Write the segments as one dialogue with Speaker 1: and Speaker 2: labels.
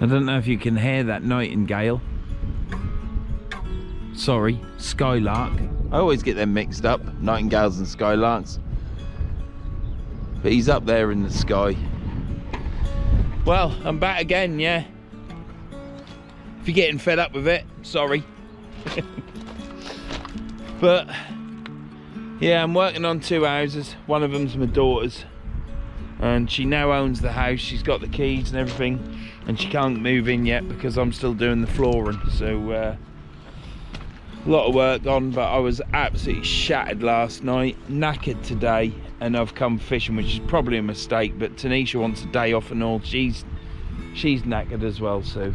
Speaker 1: I don't know if you can hear that nightingale. Sorry, skylark. I always get them mixed up, nightingales and skylarks. But he's up there in the sky. Well, I'm back again, yeah. If you're getting fed up with it, sorry. But yeah, I'm working on 2 houses. One of them's my daughter's, and she now owns the house. She's got the keys and everything, and she can't move in yet because I'm still doing the flooring. So a lot of work on, but I was absolutely shattered last night, knackered today, and I've come fishing, which is probably a mistake, but Tanisha wants a day off and all. She's knackered as well, so.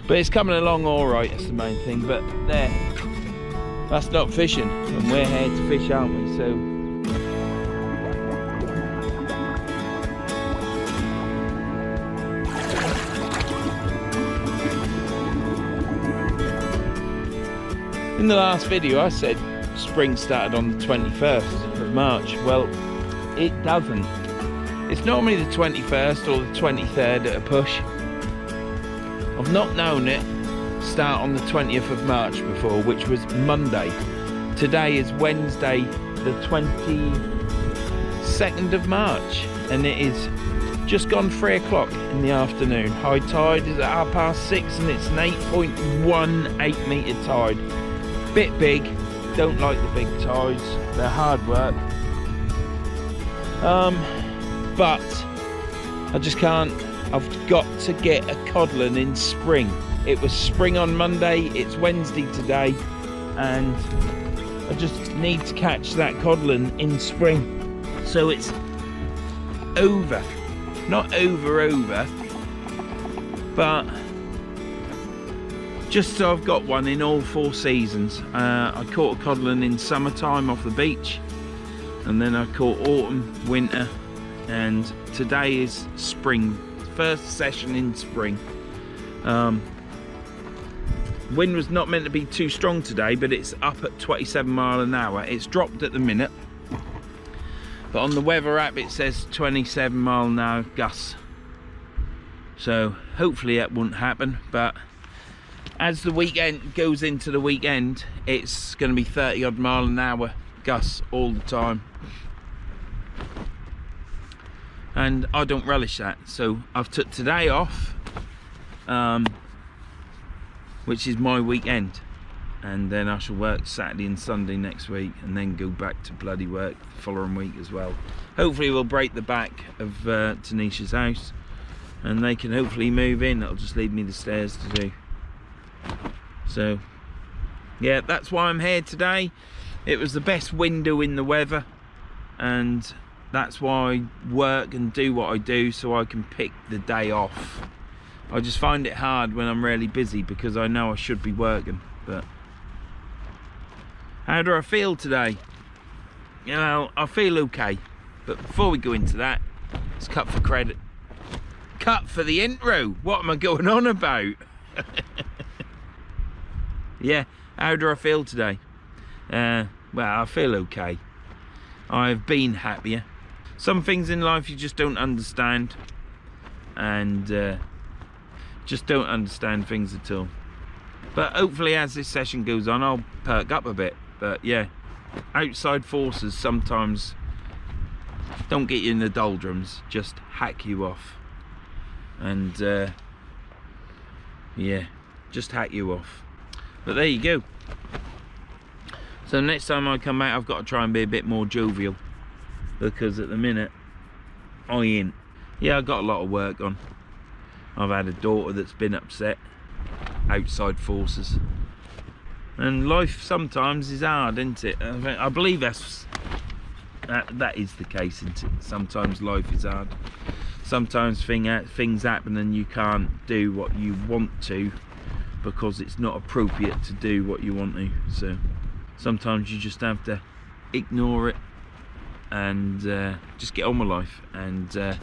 Speaker 1: But it's coming along all right, that's the main thing. But there, that's not fishing, and we're here to fish, aren't we? So in the last video I said spring started on the 21st of March. Well, it doesn't. It's normally the 21st or the 23rd at a push. I've not known it start on the 20th of March before, which was Monday. Today is Wednesday the 22nd of March, and it is just gone 3 o'clock in the afternoon. High tide is at 6:30 and it's an 8.18 metre tide. Bit big, don't like the big tides, they're hard work. But I just can't, I've got to get a codling in spring. It was spring on Monday, it's Wednesday today, and I just need to catch that codling in spring. So it's over, not over, but just so I've got one in all 4 seasons. I caught a codling in summertime off the beach, and then I caught autumn, winter, and today is spring, first session in spring. Wind was not meant to be too strong today, but it's up at 27 miles an hour. It's dropped at the minute, but on the weather app it says 27 mile an hour gusts. So hopefully that won't happen, but as the weekend goes into the weekend, it's going to be 30 odd mile an hour gusts all the time, and I don't relish that. So I've took today off, which is my weekend, and then I shall work Saturday and Sunday next week, and then go back to bloody work the following week as well. Hopefully we'll break the back of Tanisha's house, and they can hopefully move in. That'll just leave me the stairs to do. So yeah, that's why I'm here today. It was the best window in the weather, and that's why I work and do what I do, so I can pick the day off. I just find it hard when I'm really busy because I know I should be working. But how do I feel today? You know, I feel okay. But before we go into that, let's cut for credit. Cut for the intro. What am I going on about? Yeah, how do I feel today? Well, I feel okay. I've been happier. Some things in life you just don't understand, and just don't understand things at all. But hopefully as this session goes on, I'll perk up a bit. But yeah, outside forces sometimes don't get you in the doldrums, just hack you off. And yeah, just hack you off. But there you go. So next time I come out, I've got to try and be a bit more jovial, because at the minute I ain't. Yeah, I've got a lot of work on. I've had a daughter that's been upset, outside forces, and life sometimes is hard, isn't it? I believe that is the case, isn't it? Sometimes life is hard. Sometimes things happen and you can't do what you want to because it's not appropriate to do what you want to. So sometimes you just have to ignore it and just get on with life. And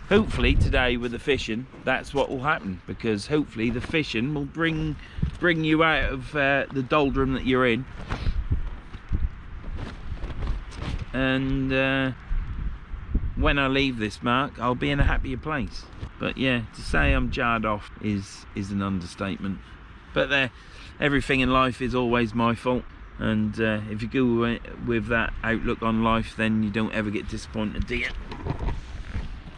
Speaker 1: hopefully today with the fishing, that's what will happen, because hopefully the fishing will bring you out of the doldrum that you're in, and when I leave this mark, I'll be in a happier place. But yeah, to say I'm jarred off is an understatement. But there, everything in life is always my fault. And if you go with that outlook on life, then you don't ever get disappointed, do you?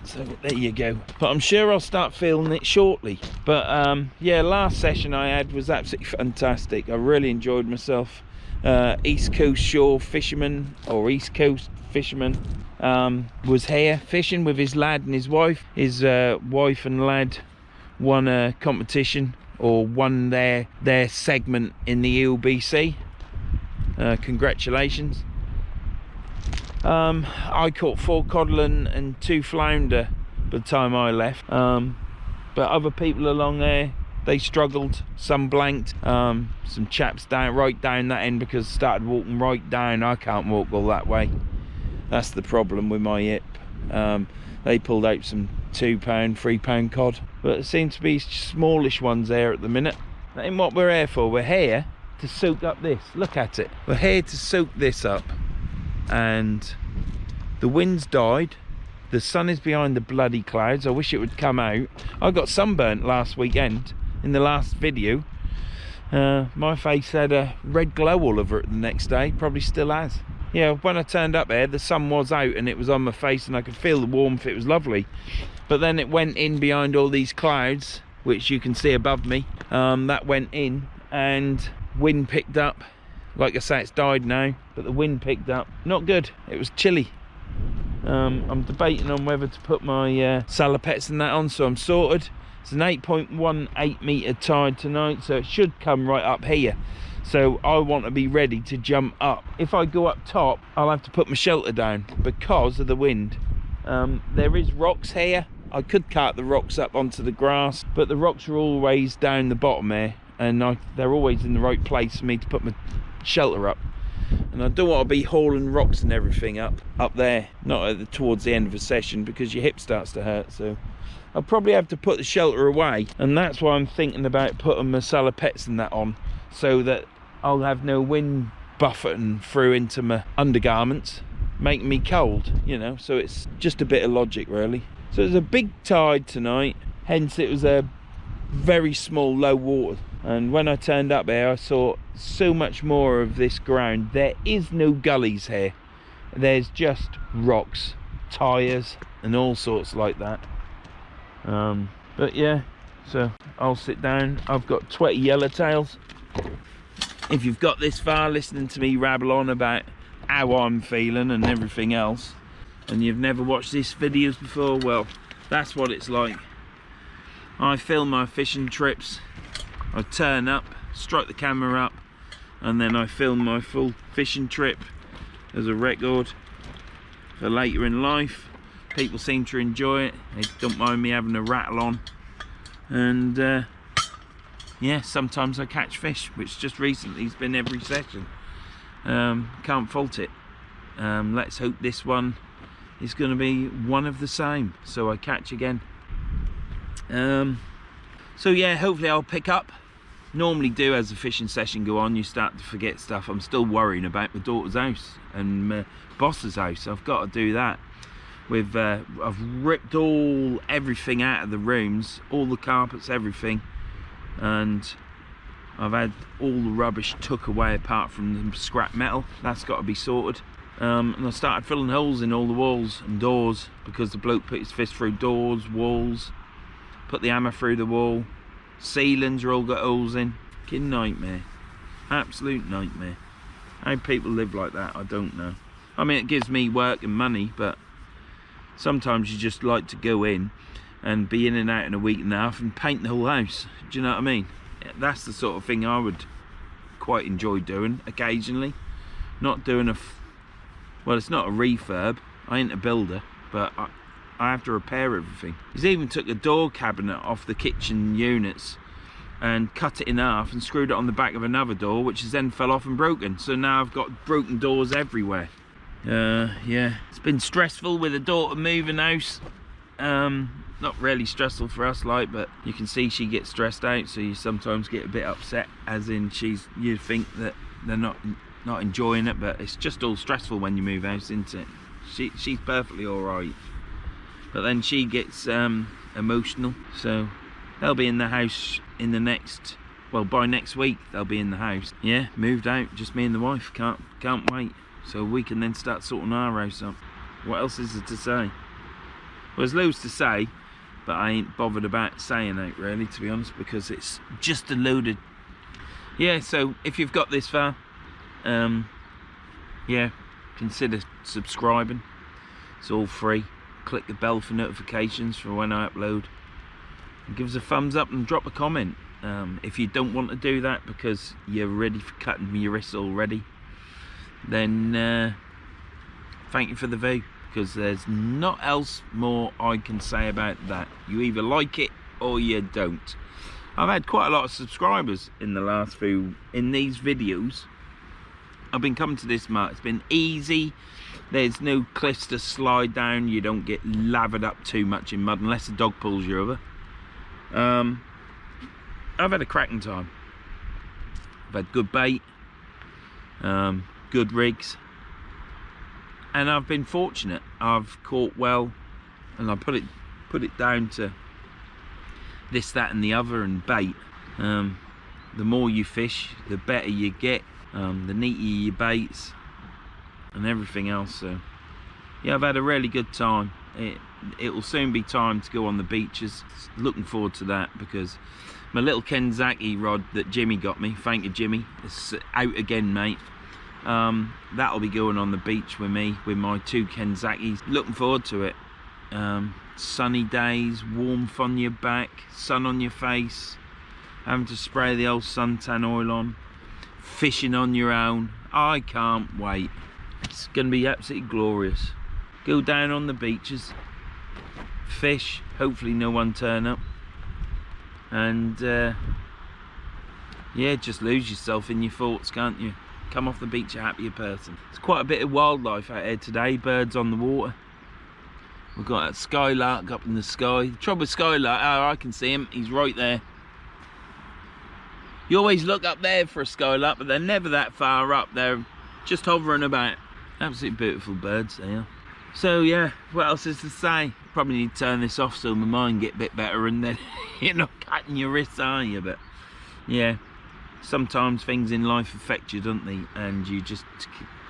Speaker 1: So there you go. But I'm sure I'll start feeling it shortly. But yeah, last session I had was absolutely fantastic. I really enjoyed myself. East Coast shore fisherman, or East Coast fisherman, was here fishing with his lad and his wife. His wife and lad won a competition, or won their segment in the ELBC. Congratulations. I caught 4 codling and 2 flounder by the time I left, but other people along there, they struggled. Some blanked. Some chaps right down that end, because I started walking right down. I can't walk all that way. That's the problem with my hip. They pulled out some £2, £3 cod, but there seems to be smallish ones there at the minute. That ain't what we're here for. We're here to soak up this. Look at it. We're here to soak this up. And the wind's died. The sun is behind the bloody clouds. I wish it would come out. I got sunburnt last weekend in the last video. My face had a red glow all over it the next day. Probably still has. Yeah, when I turned up there, the sun was out and it was on my face and I could feel the warmth. It was lovely. But then it went in behind all these clouds, which you can see above me. That went in, and wind picked up. Like I say, it's died now, but the wind picked up. Not good. It was chilly. I'm debating on whether to put my salopettes and that on, so I'm sorted. It's an 8.18 metre tide tonight, so it should come right up here. So I want to be ready to jump up. If I go up top, I'll have to put my shelter down because of the wind. There is rocks here. I could cart the rocks up onto the grass, but the rocks are always down the bottom there, and they're always in the right place for me to put my shelter up. And I don't want to be hauling rocks and everything up there, not towards the end of a session, because your hip starts to hurt. So I'll probably have to put the shelter away, and that's why I'm thinking about putting my salopettes and that on, so that I'll have no wind buffeting through into my undergarments, making me cold, you know. So it's just a bit of logic, really. So there's a big tide tonight, hence it was a very small low water. And when I turned up there, I saw so much more of this ground. There is no gullies here. There's just rocks, tyres, and all sorts like that. But yeah, so I'll sit down. I've got 20 yellowtails. If you've got this far listening to me rabble on about how I'm feeling and everything else, and you've never watched these videos before, well, that's what it's like. I film my fishing trips. I turn up, strike the camera up, and then I film my full fishing trip as a record for later in life. People seem to enjoy it. They don't mind me having a rattle on. And yeah, sometimes I catch fish, which just recently has been every session. Can't fault it. Let's hope this one is going to be one of the same, so I catch again. So yeah, hopefully I'll pick up. Normally do, as the fishing session go on, you start to forget stuff. I'm still worrying about my daughter's house and my boss's house. I've got to do that. I've ripped everything out of the rooms, all the carpets, everything, and I've had all the rubbish took away apart from the scrap metal. That's got to be sorted. And I started filling holes in all the walls and doors, because the bloke put his fist through doors, walls, put the hammer through the wall. Ceilings are all got holes in. Fucking nightmare. Absolute nightmare. How people live like that, I don't know. I mean, it gives me work and money, but sometimes you just like to go in and be in and out in a week and a half and paint the whole house. Do you know what I mean? That's the sort of thing I would quite enjoy doing occasionally. Not doing well, it's not a refurb. I ain't a builder, but I have to repair everything. He's even took a door cabinet off the kitchen units and cut it in half and screwed it on the back of another door, which has then fell off and broken. So now I've got broken doors everywhere. Yeah, it's been stressful with a daughter moving house. Not really stressful for us, like, but you can see she gets stressed out, so you sometimes get a bit upset, as in you think that they're not enjoying it, but it's just all stressful when you move house, isn't it? She's perfectly all right. but then she gets emotional, so they'll be in the house in the next, well, by next week they'll be in the house. Yeah, moved out, just me and the wife. Can't wait, so we can then start sorting our house up. What else is there to say? Well, there's loads to say, but I ain't bothered about saying it really, to be honest, because it's just a loaded. Yeah, so if you've got this far, yeah, consider subscribing. It's all free. Click the bell for notifications for when I upload, and give us a thumbs up and drop a comment. If you don't want to do that because you're ready for cutting your wrists already, then thank you for the view, because there's not else more I can say about that. You either like it or you don't. I've had quite a lot of subscribers in the last few, in these videos. I've been coming to this mark. It's been easy. There's no cliffs to slide down. You don't get lathered up too much in mud unless the dog pulls you over. I've had a cracking time. I've had good bait, good rigs, and I've been fortunate. I've caught well, and I put it down to this, that and the other, and bait. The more you fish, the better you get, the neater your baits and everything else. So yeah, I've had a really good time. It will soon be time to go on the beaches. Looking forward to that, because my little Kenzaki rod that Jimmy got me, thank you Jimmy, it's out again, mate. That'll be going on the beach with me, with my 2 Kenzakis. Looking forward to it. Sunny days, warmth on your back, sun on your face, having to spray the old suntan oil on, fishing on your own. I can't wait. It's going to be absolutely glorious. Go down on the beaches, fish, hopefully no one turn up, and yeah, just lose yourself in your thoughts, can't you? Come off the beach a happier person. There's quite a bit of wildlife out here today, birds on the water. We've got that skylark up in the sky. The trouble with skylark, oh, I can see him, he's right there. You always look up there for a skylark, but they're never that far up. They're just hovering about. Absolutely beautiful birds they are. So yeah, what else is to say? Probably need to turn this off so my mind get a bit better, and then you're not cutting your wrists, are you? But yeah, sometimes things in life affect you, don't they? And you just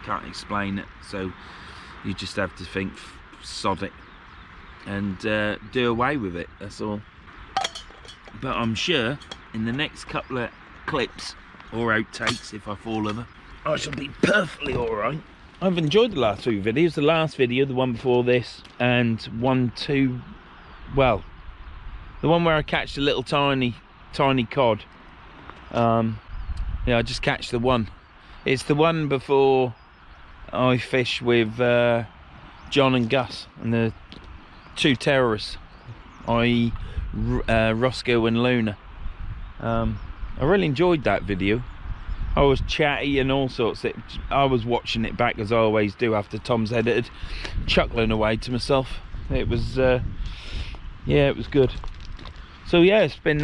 Speaker 1: can't explain it. So you just have to think, sod it, and do away with it, that's all. But I'm sure in the next couple of clips or outtakes, if I fall over, I shall be perfectly alright. I've enjoyed the last 2 videos, the last video, the one before this, and well, the one where I catch the little tiny cod. Yeah, I just catch the one. It's the one before I fish with John and Gus and the 2 terrorists, i.e. Roscoe and Luna. I really enjoyed that video. I was chatty and all sorts. I was watching it back, as I always do after Tom's edited, chuckling away to myself. It was yeah, it was good. So yeah, it's been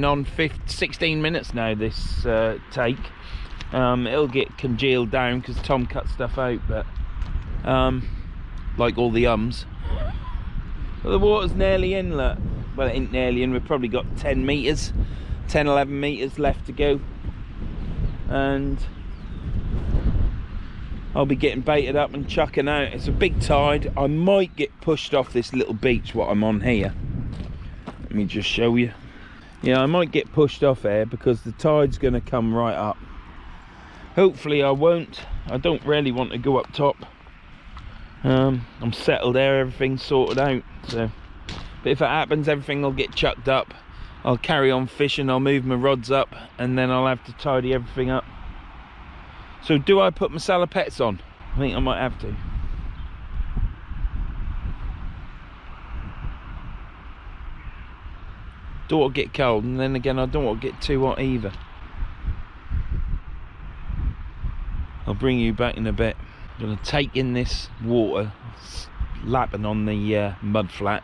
Speaker 1: on 16 minutes now, this take. It'll get congealed down because Tom cut stuff out, but like all the but the water's nearly in. Look, well, it ain't nearly in. We've probably got 10 meters, 10-11 meters left to go, and I'll be getting baited up and chucking out. It's a big tide. I might get pushed off this little beach what I'm on here. Let me just show you. Yeah, I might get pushed off here because the tide's going to come right up. Hopefully I won't. I don't really want to go up top. I'm settled there, everything's sorted out. So, but if it happens, everything will get chucked up. I'll carry on fishing, I'll move my rods up, and then I'll have to tidy everything up. So do I put my salopettes on? I think I might have to. Don't want to get cold, and then again I don't want to get too hot either. I'll bring you back in a bit. I'm going to take in this water, lapping on the mud flat,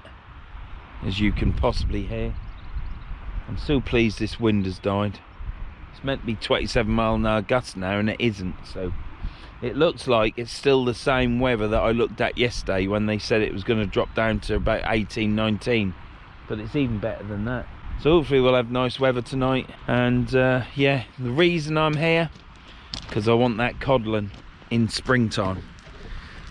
Speaker 1: as you can possibly hear. I'm so pleased this wind has died. It's meant to be 27 mile an hour gusts now, and it isn't, so it looks like it's still the same weather that I looked at yesterday when they said it was going to drop down to about 18, 19. But it's even better than that. So hopefully we'll have nice weather tonight. And yeah, the reason I'm here, because I want that codling in springtime.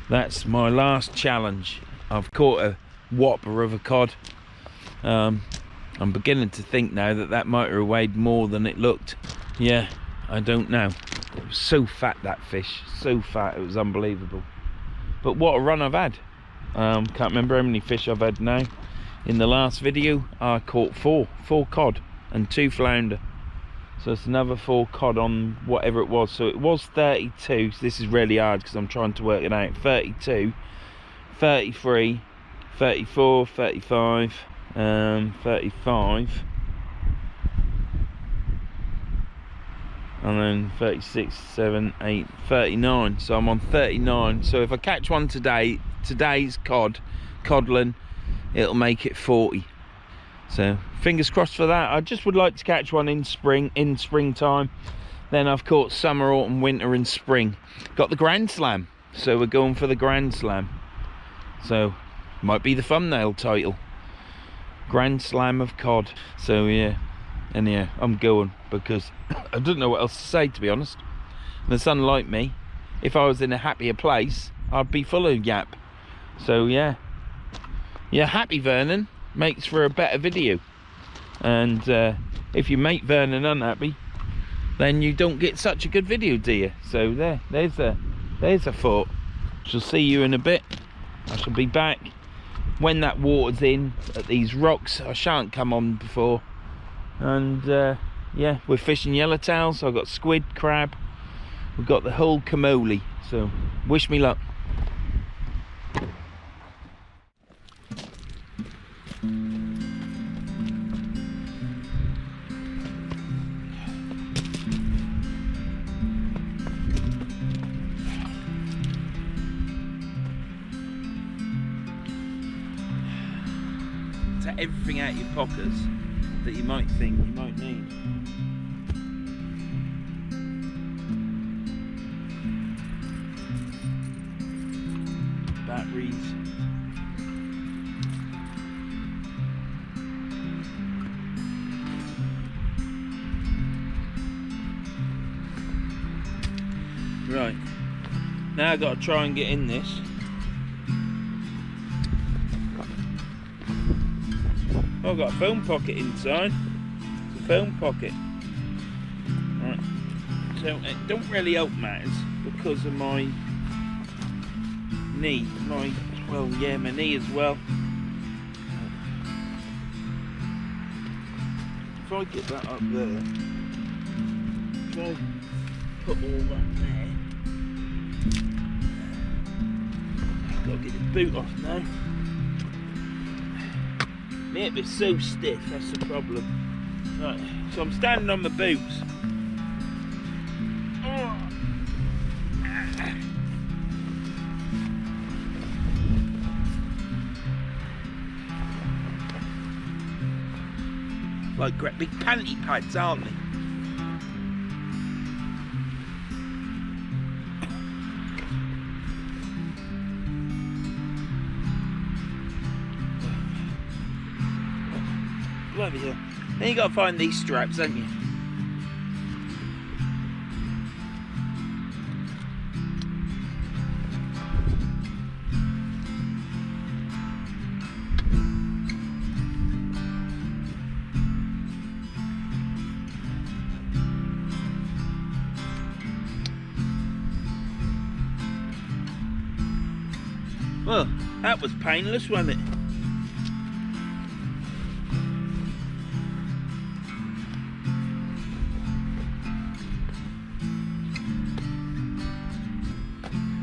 Speaker 1: That's my last challenge. I've caught a whopper of a cod. I'm beginning to think now that that might have weighed more than it looked. Yeah, I don't know. It was so fat, that fish, so fat, it was unbelievable. But what a run I've had. Can't remember how many fish I've had now. In the last video I caught four cod and 2 flounder, so it's another 4 cod on whatever it was. So it was 32, so this is really hard because I'm trying to work it out. 32, 33, 34, 35, 35, and then 36, 7, 8, 39. So I'm on 39. So if I catch one today, today's codling, it'll make it 40. So fingers crossed for that. I just would like to catch one in springtime. Then I've caught summer, autumn, winter and spring. Got the Grand Slam, so we're going for the Grand Slam. So might be the thumbnail title, Grand Slam of cod. So yeah, anyhow, I'm going because I don't know what else to say, to be honest. The sun like me, if I was in a happier place, I'd be full of yap. So yeah, happy Vernon makes for a better video. And if you make Vernon unhappy, then you don't get such a good video, do you? So there's a thought. Shall see you in a bit. I shall be back when that water's in at these rocks. I shan't come on before. And yeah, we're fishing yellowtail, so I've got squid, crab, we've got the whole camoli. So wish me luck. Take everything out of your pockets that you might think you might need. Batteries. Right, now I've got to try and get in this. Oh, I've got a foam pocket inside. It's a foam pocket. Right, so it don't really help matters because of my knee. My knee as well. If I get that up there, if I put all that there, I've got to get the boot off now. My hip is so stiff, that's the problem. Right, so I'm standing on my boots. Like great big panty pads, aren't they? Bloody hell. Then you got to find these straps, haven't you? Well, that was painless, wasn't it?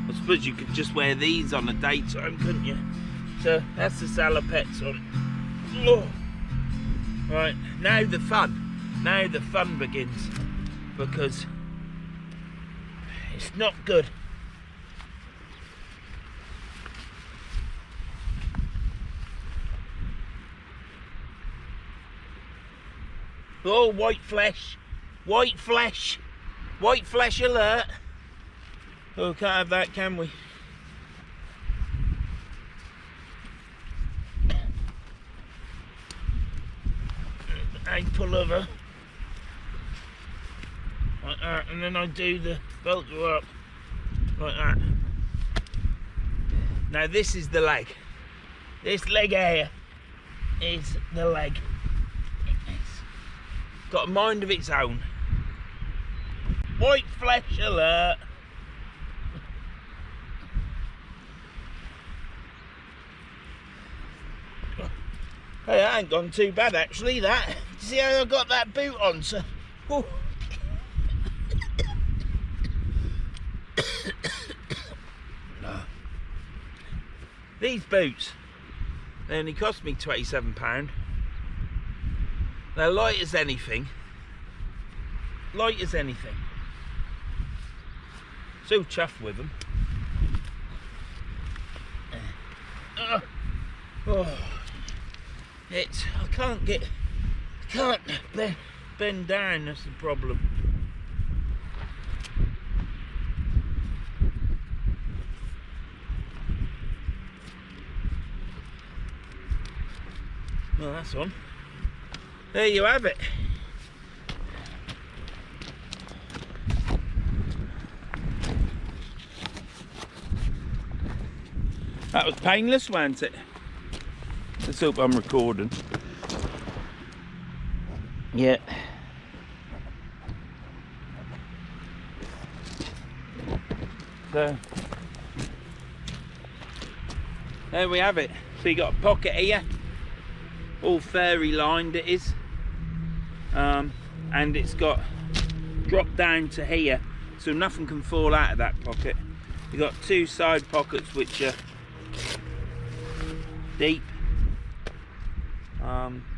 Speaker 1: I suppose you could just wear these on a daytime, couldn't you? So that's the salopettes on. Oh. Right, now the fun. Now the fun begins, because it's not good. Oh, white flesh alert. Oh, can't have that, can we? I pull over like that, and then I do the belt go up like that. Now this is the leg. This leg here is the leg. It's got a mind of its own. White flesh alert. Hey, that ain't gone too bad actually, that. See how I got that boot on, so. Oh. These boots, they only cost me £27. They're light as anything. Light as anything. So chuffed with them. Oh. I can't bend down, that's the problem. Well, that's on. There you have it. That was painless, wasn't it? Let's hope I'm recording. Yeah. So there we have it. So you got a pocket here, all fairy lined it is, and it's got drop down to here, so nothing can fall out of that pocket. You got two side pockets which are deep,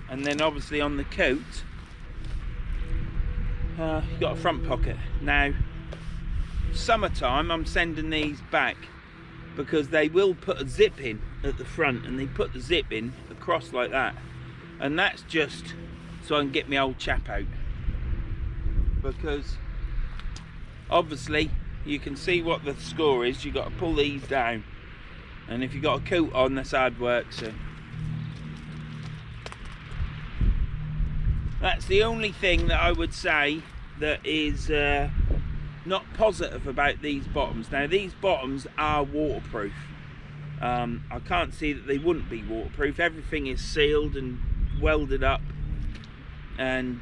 Speaker 1: and then obviously on the coat you've got a front pocket. Now summertime I'm sending these back because they will put a zip in at the front, and they put the zip in across like that, and that's just so I can get my old chap out, because obviously you can see what the score is. You've got to pull these down, and if you've got a coat on, that's hard work. So that's the only thing that I would say that is not positive about these bottoms. Now these bottoms are waterproof. I can't see that they wouldn't be waterproof. Everything is sealed and welded up, and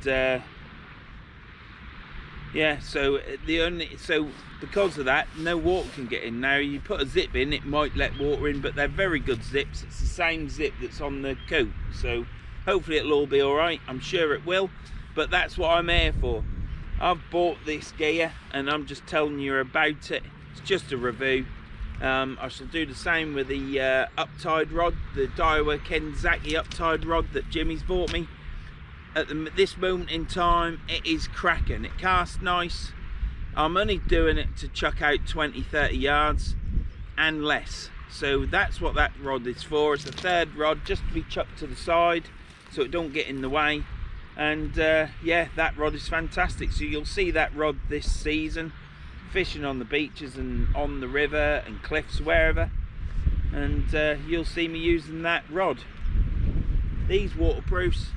Speaker 1: yeah, so because of that, no water can get in. Now you put a zip in, it might let water in, but they're very good zips. It's the same zip that's on the coat, so hopefully it'll all be all right. I'm sure it will, but that's what I'm here for. I've bought this gear and I'm just telling you about it. It's just a review. I shall do the same with the uptide rod, the Daiwa Kenzaki uptide rod that Jimmy's bought me. At this moment in time, it is cracking. It casts nice. I'm only doing it to chuck out 20-30 yards and less, so that's what that rod is for. It's a third rod just to be chucked to the side so it don't get in the way. And yeah, that rod is fantastic. So you'll see that rod this season fishing on the beaches and on the river and cliffs, wherever, and you'll see me using that rod. These waterproofs,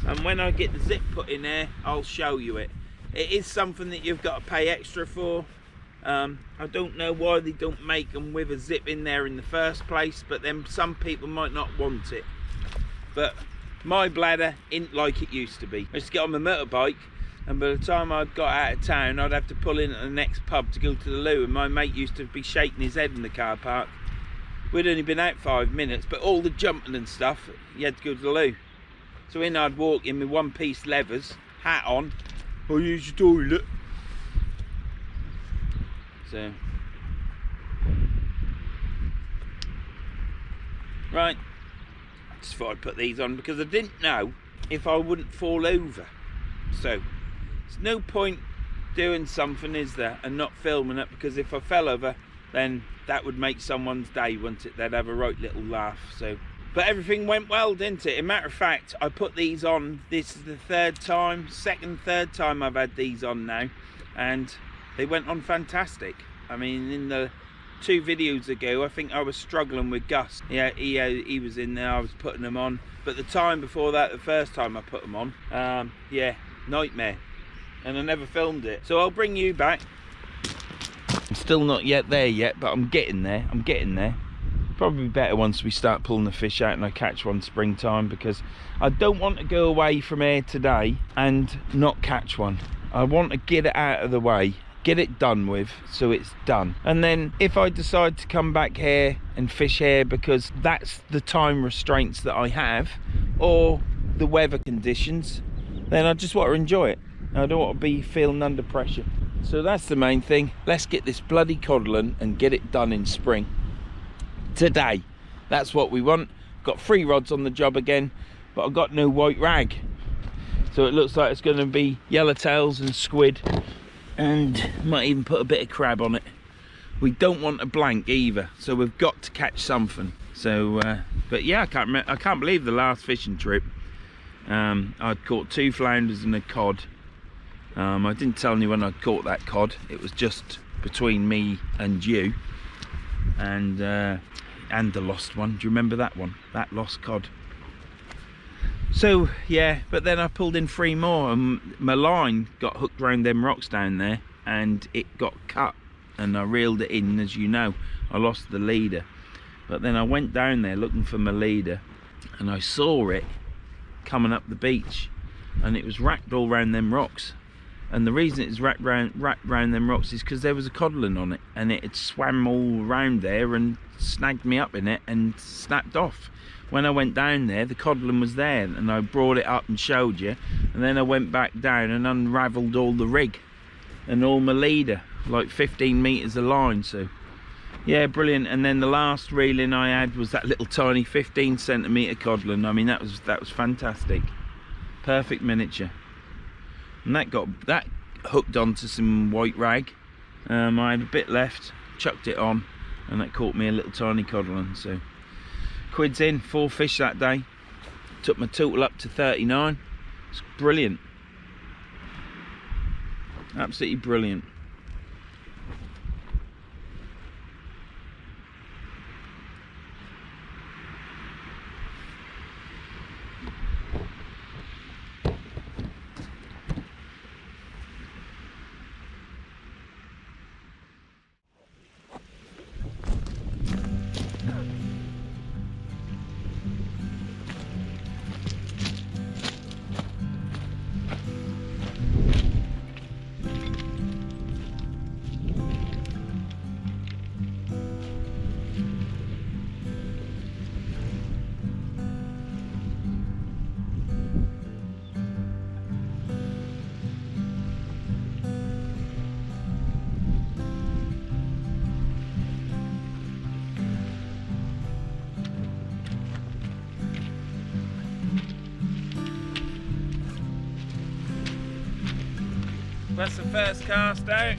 Speaker 1: and when I get the zip put in there, I'll show you it. It is something that you've got to pay extra for. I don't know why they don't make them with a zip in there in the first place, but then some people might not want it. But my bladder isn't like it used to be. I used to get on my motorbike, and by the time I got out of town, I'd have to pull in at the next pub to go to the loo, and my mate used to be shaking his head in the car park. We'd only been out 5 minutes, but all the jumping and stuff, you had to go to the loo. So in I'd walk in with one-piece levers, hat on, I'll use your toilet. So, right, just thought I'd put these on because I didn't know if I wouldn't fall over. So, there's no point doing something, is there, and not filming it, because if I fell over, then that would make someone's day, wouldn't it? They'd have a right little laugh. So, but everything went well, didn't it? As a matter of fact, I put these on, this is the third time I've had these on now, and they went on fantastic. I mean, in the 2 videos ago, I think I was struggling with Gus. Yeah, he was in there, I was putting them on. But the time before that, the first time I put them on, yeah, nightmare. And I never filmed it. So I'll bring you back. I'm still not yet there yet, but I'm getting there. I'm getting there. Probably better once we start pulling the fish out and I catch one springtime, because I don't want to go away from here today and not catch one. I want to get it out of the way, get it done with, so it's done. And then if I decide to come back here and fish here because that's the time restraints that I have, or the weather conditions, then I just want to enjoy it. I don't want to be feeling under pressure. So that's the main thing. Let's get this bloody codling and get it done in spring today. That's what we want. Got 3 rods on the job again, but I've got no white rag, so it looks like it's going to be yellowtails and squid, and might even put a bit of crab on it. We don't want a blank either, so we've got to catch something. So but yeah, I can't believe the last fishing trip I'd caught 2 flounders and a cod. I didn't tell anyone I'd caught that cod. It was just between me and you, and the lost one. Do you remember that one, that lost cod? So yeah, but then I pulled in 3 more, and my line got hooked around them rocks down there and it got cut, and I reeled it in. As you know, I lost the leader, but then I went down there looking for my leader and I saw it coming up the beach, and it was wrapped all around them rocks. And the reason it's wrapped round them rocks is because there was a codling on it, and it had swam all around there and snagged me up in it and snapped off. When I went down there, the codling was there, and I brought it up and showed you, and then I went back down and unravelled all the rig and all my leader, like 15 metres of line. So yeah, brilliant. And then the last reeling I had was that little tiny 15cm codling. I mean, that was fantastic, perfect miniature. And that hooked onto some white rag. I had a bit left, chucked it on, and that caught me a little tiny codling. So quid's in, 4 fish that day. Took my total up to 39. It's brilliant, absolutely brilliant. That's the first cast out.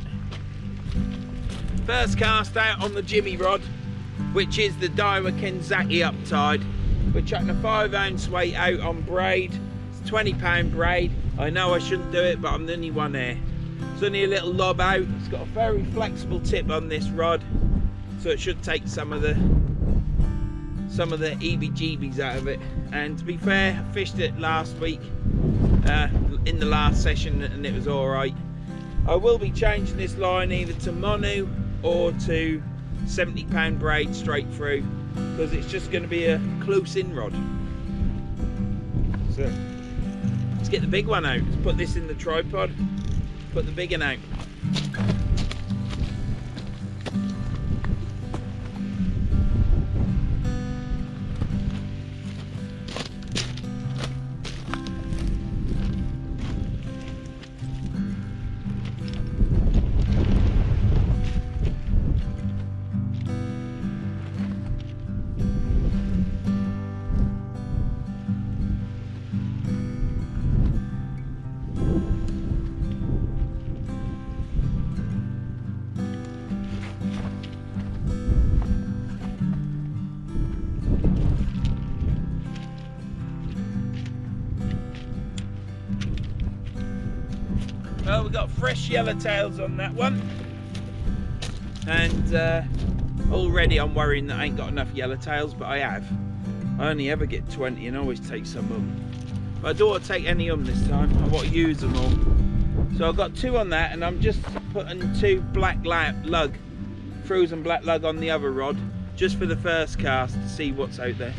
Speaker 1: First cast out on the jimmy rod, which is the Daiwa Kenzaki uptide. We're chucking a 5-ounce weight out on braid. It's 20-pound braid. I know I shouldn't do it, but I'm the only one here. It's only a little lob out. It's got a very flexible tip on this rod, so it should take some of the EBGBs out of it. And to be fair, I fished it last week in the last session, and it was all right. I will be changing this line either to mono or to 70-pound braid straight through, because it's just going to be a close in rod. So let's get the big one out. Let's put this in the tripod, put the big one out. Well, we've got fresh yellowtails on that one. and already I'm worrying that I ain't got enough yellowtails, but I have. I only ever get 20 and always take some but I don't want to take any this time. I want to use them all. So I've got 2 on that, and I'm just putting 2 black lug, frozen black lug on the other rod, just for the first cast to see what's out there.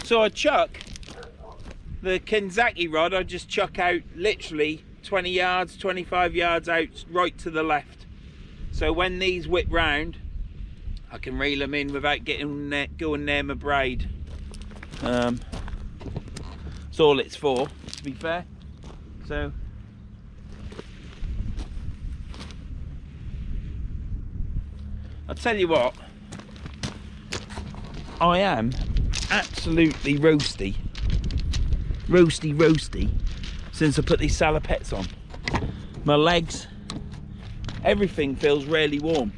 Speaker 1: So I chuck the Kenzaki rod, I just chuck out literally 20 yards, 25 yards out right to the left. So when these whip round, I can reel them in without going near my braid. That's all it's for, to be fair. So I'll tell you what, I am absolutely roasty since I put these salopettes on. My legs, everything feels really warm.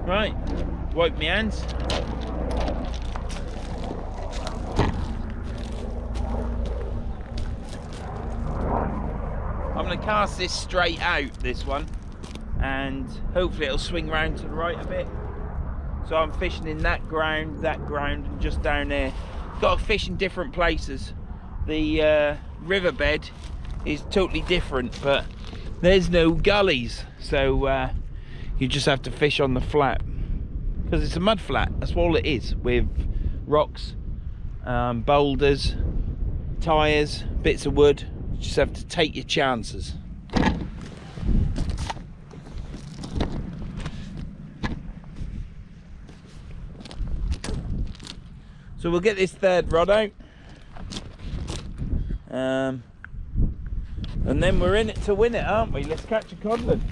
Speaker 1: Right, wipe my hands. I'm going to cast this straight out, this one, and hopefully it'll swing round to the right a bit. So I'm fishing in that ground, and just down there. Got to fish in different places. The riverbed is totally different, but there's no gullies, so you just have to fish on the flat, because it's a mud flat. That's all it is, with rocks, boulders, tyres, bits of wood. You just have to take your chances. So we'll get this 3rd rod out, and then we're in it to win it, aren't we? Let's catch a codling.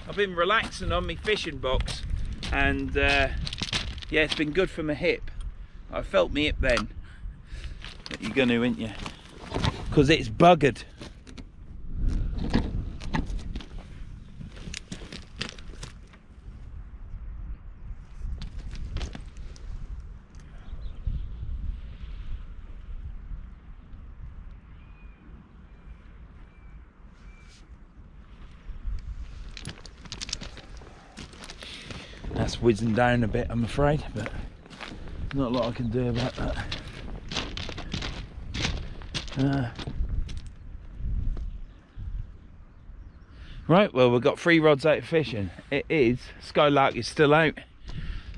Speaker 1: I've been relaxing on my fishing box, and yeah, it's been good for my hip. I felt my hip then. But you're gonna, ain't you? Because it's buggered. That's whizzing down a bit, I'm afraid, but not a lot I can do about that. Right, well, we've got 3 rods out fishing. It is, Skylark is still out.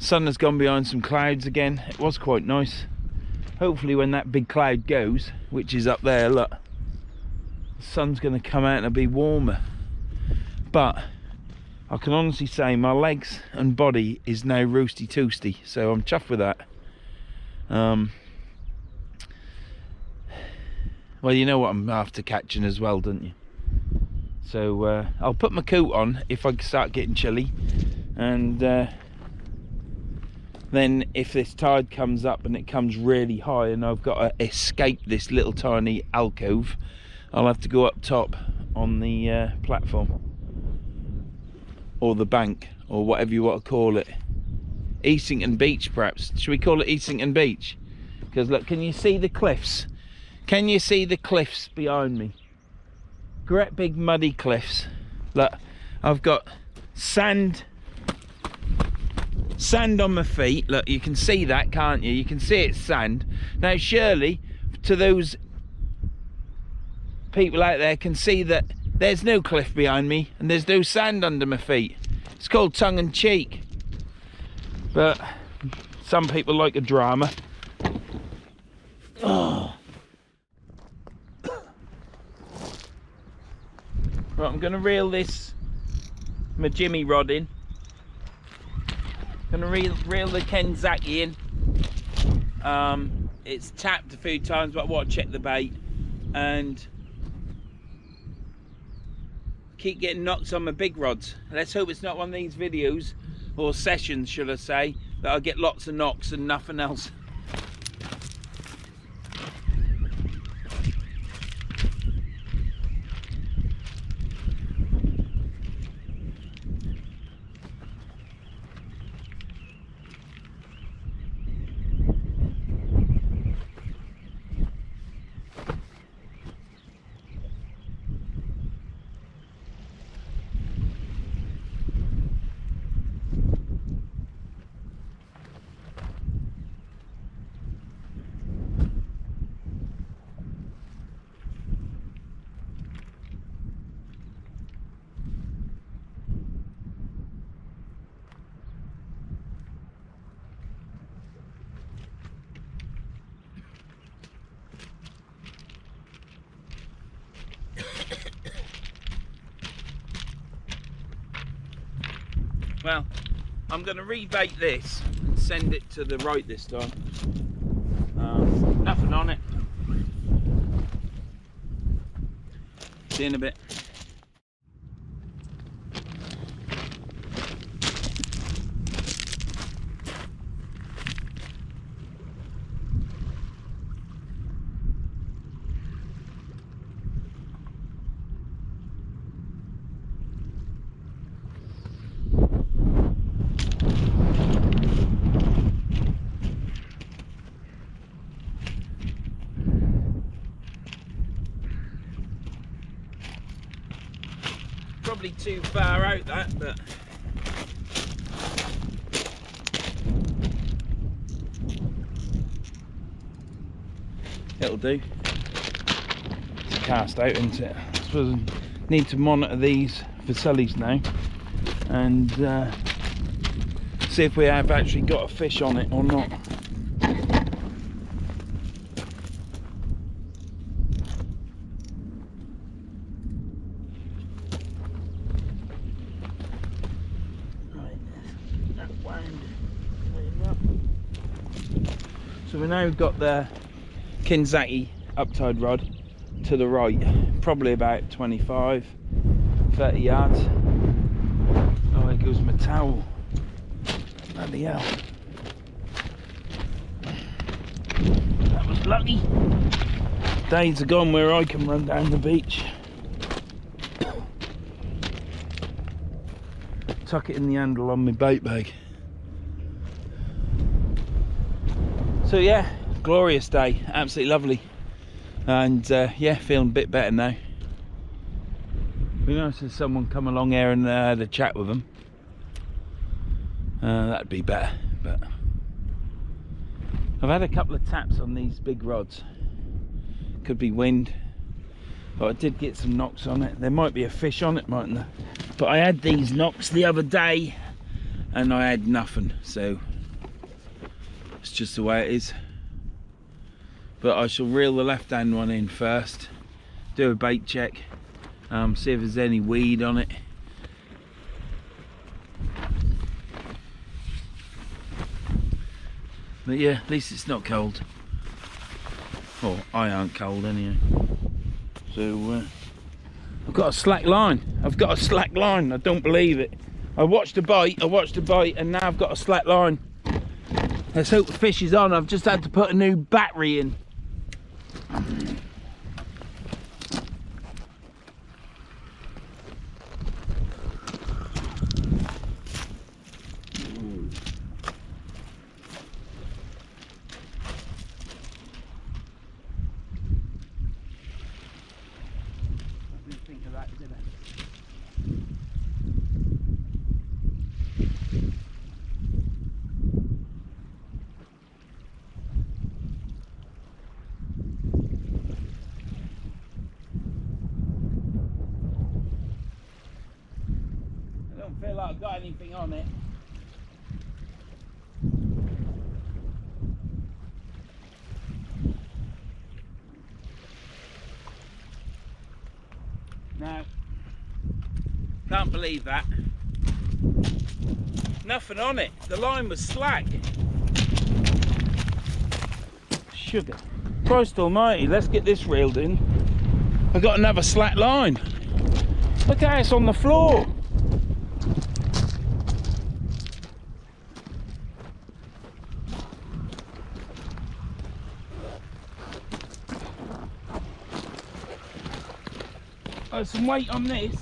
Speaker 1: Sun has gone behind some clouds again. It was quite nice. Hopefully when that big cloud goes, which is up there, look, the sun's going to come out and it'll be warmer. But I can honestly say my legs and body is now roasty toasty, so I'm chuffed with that. Well, you know what I'm after catching as well, don't you? So I'll put my coat on if I start getting chilly, and then if this tide comes up and it comes really high and I've got to escape this little tiny alcove, I'll have to go up top on the platform, or the bank, or whatever you want to call it. Easington Beach, perhaps. Should we call it Easington Beach? Because look, can you see the cliffs? Can you see the cliffs behind me? Great big muddy cliffs. Look, I've got sand on my feet. Look, you can see that, can't you? You can see it's sand. Now surely to those people out there can see that there's no cliff behind me and there's no sand under my feet. It's called tongue-in-cheek, but some people like a drama. Oh. Right, I'm going to reel my jimmy rod in. Going to reel the Kenzaki in. It's tapped a few times, but I want to check the bait and keep getting knocks on my big rods. Let's hope it's not one of these videos, or sessions should I say, that I get lots of knocks and nothing else. Well, I'm going to rebait this and send it to the right this time. Nothing on it. See you in a bit. Probably too far out that, but it'll do. It's cast out, isn't it? I suppose I need to monitor these facellis now and see if we have actually got a fish on it or not. So we now got the Kenzaki uptide rod to the right, probably about 25, 30 yards. Oh, there goes my towel. Bloody hell. That was lucky. Days are gone where I can run down the beach. Tuck it in the handle on my bait bag. So yeah, glorious day, absolutely lovely, and yeah, feeling a bit better now. Be nice if someone come along here and had a chat with them. That'd be better, but I've had a couple of taps on these big rods. Could be wind, but I did get some knocks on it. There might be a fish on it, mightn't there? But I had these knocks the other day and I had nothing, so it's just the way it is. But I shall reel the left hand one in first, do a bait check, see if there's any weed on it. But yeah, at least it's not cold. Well, I aren't cold anyway. So I've got a slack line. I've got a slack line. I don't believe it. I watched a bite, and now I've got a slack line. Let's hope the fish is on. I've just had to put a new battery in. I don't feel like I've got anything on it. No, can't believe that. Nothing on it. The line was slack. Sugar. Christ almighty, let's get this reeled in. I've got another slack line. Look how it's on the floor. There's some weight on this.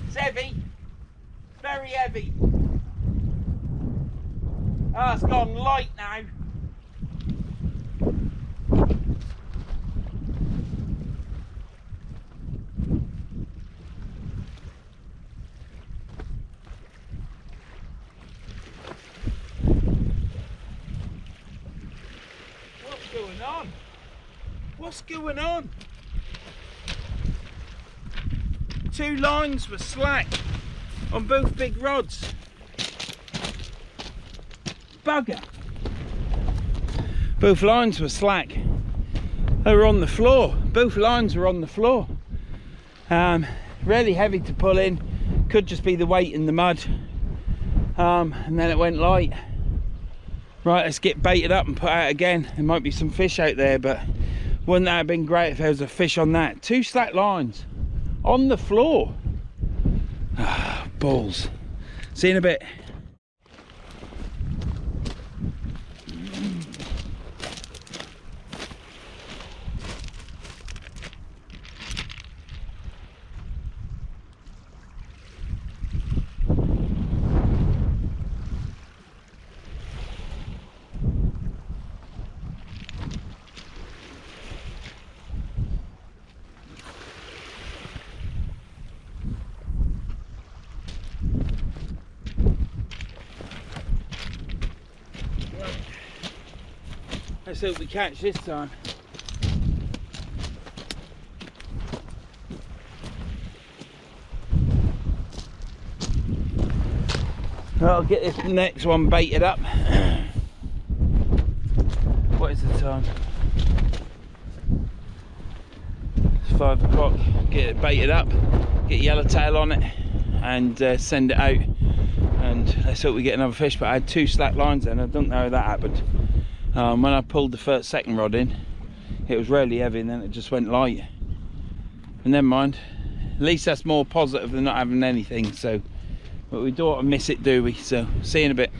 Speaker 1: It's heavy, very heavy. Oh, it's gone light now. What's going on? Two lines were slack on both big rods. Bugger. Both lines were slack. They were on the floor. Both lines were on the floor. Really heavy to pull in. Could just be the weight in the mud. And then it went light. Right, let's get baited up and put out again. There might be some fish out there, but wouldn't that have been great if there was a fish on that? Two slack lines on the floor. Ah, balls. See you in a bit. Let's hope we catch this time. I'll get this next one baited up. What is the time? It's 5 o'clock. Get it baited up, get yellowtail on it, and send it out. And let's hope we get another fish. But I had two slack lines then. I don't know how that happened. When I pulled the second rod in, it was really heavy, and then it just went light. And never mind. At least that's more positive than not having anything. So, but we don't want to miss it, do we? So, see you in a bit.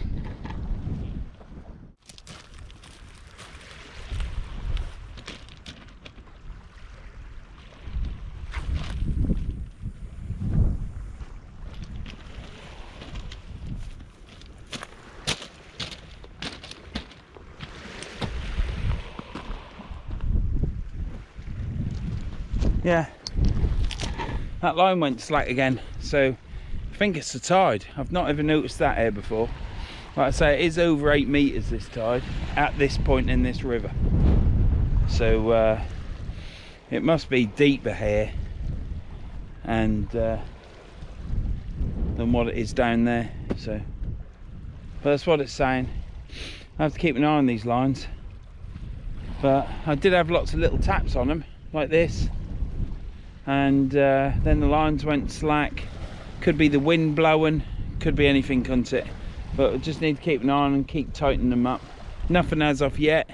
Speaker 1: Yeah, that line went slack again, so I think it's the tide. I've not ever noticed that here before. Like I say, it is over 8 meters this tide at this point in this river, so it must be deeper here and than what it is down there. So, but that's what it's saying. I have to keep an eye on these lines, but I did have lots of little taps on them like this. And then the lines went slack. Could be the wind blowing, could be anything, couldn't it? But we just need to keep an eye on and keep tightening them up. Nothing as of yet.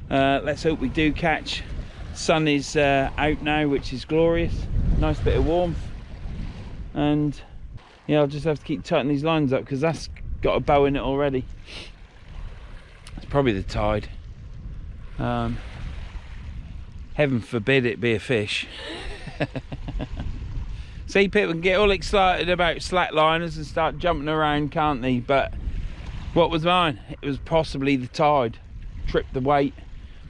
Speaker 1: Let's hope we do catch. Sun is out now, which is glorious. Nice bit of warmth. And yeah, I'll just have to keep tightening these lines up because that's got a bow in it already. It's probably the tide. Heaven forbid it be a fish. See, people can get all excited about slack liners and start jumping around, can't they? But What was mine? It was possibly the tide. Tripped the weight.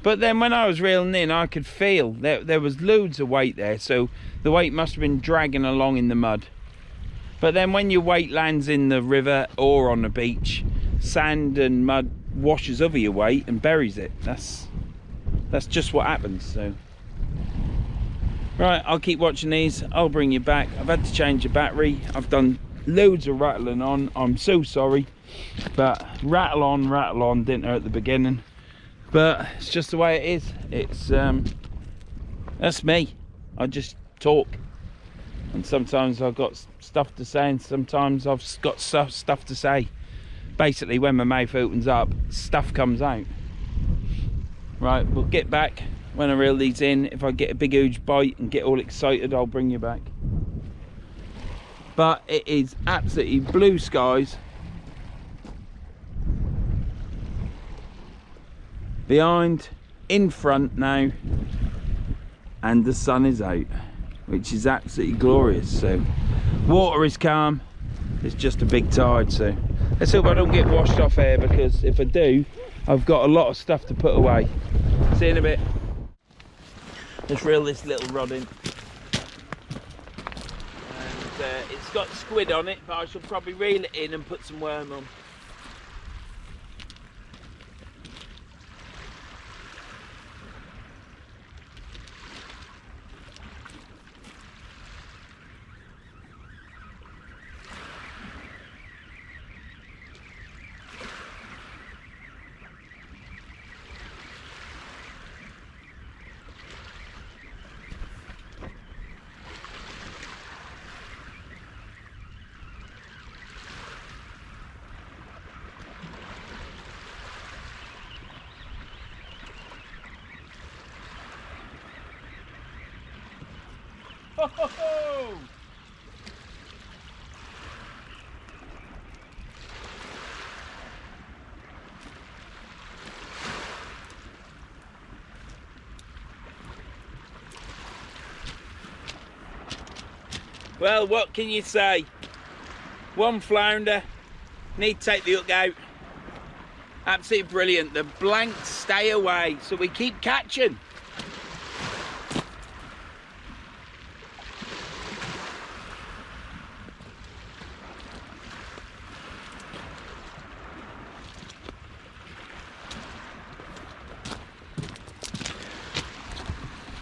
Speaker 1: But then when I was reeling in, I could feel there was loads of weight there, so the weight must have been dragging along in the mud. But then when your weight lands in the river or on the beach, sand and mud washes over your weight and buries it. That's just what happens. So right, I'll keep watching these. I'll bring you back. I've had to change the battery. I've done loads of rattling on. I'm so sorry, but rattle on didn't hurt at the beginning. But it's just the way it is. It's that's me. I just talk, and sometimes I've got stuff to say, and sometimes I've got stuff to say. Basically, when my mouth opens up, stuff comes out. Right, we'll get back when I reel these in. If I get a big huge bite and get all excited, I'll bring you back. But it is absolutely blue skies behind, in front now, and the sun is out, which is absolutely glorious. So water is calm, it's just a big tide, so let's hope I don't get washed off here, because if I do, I've got a lot of stuff to put away. See you in a bit. Let's reel this little rod in, and it's got squid on it, but I shall probably reel it in and put some worm on. Ho, ho, ho. Well, what can you say? One flounder, need to take the hook out. Absolutely brilliant. The blanks stay away, so we keep catching.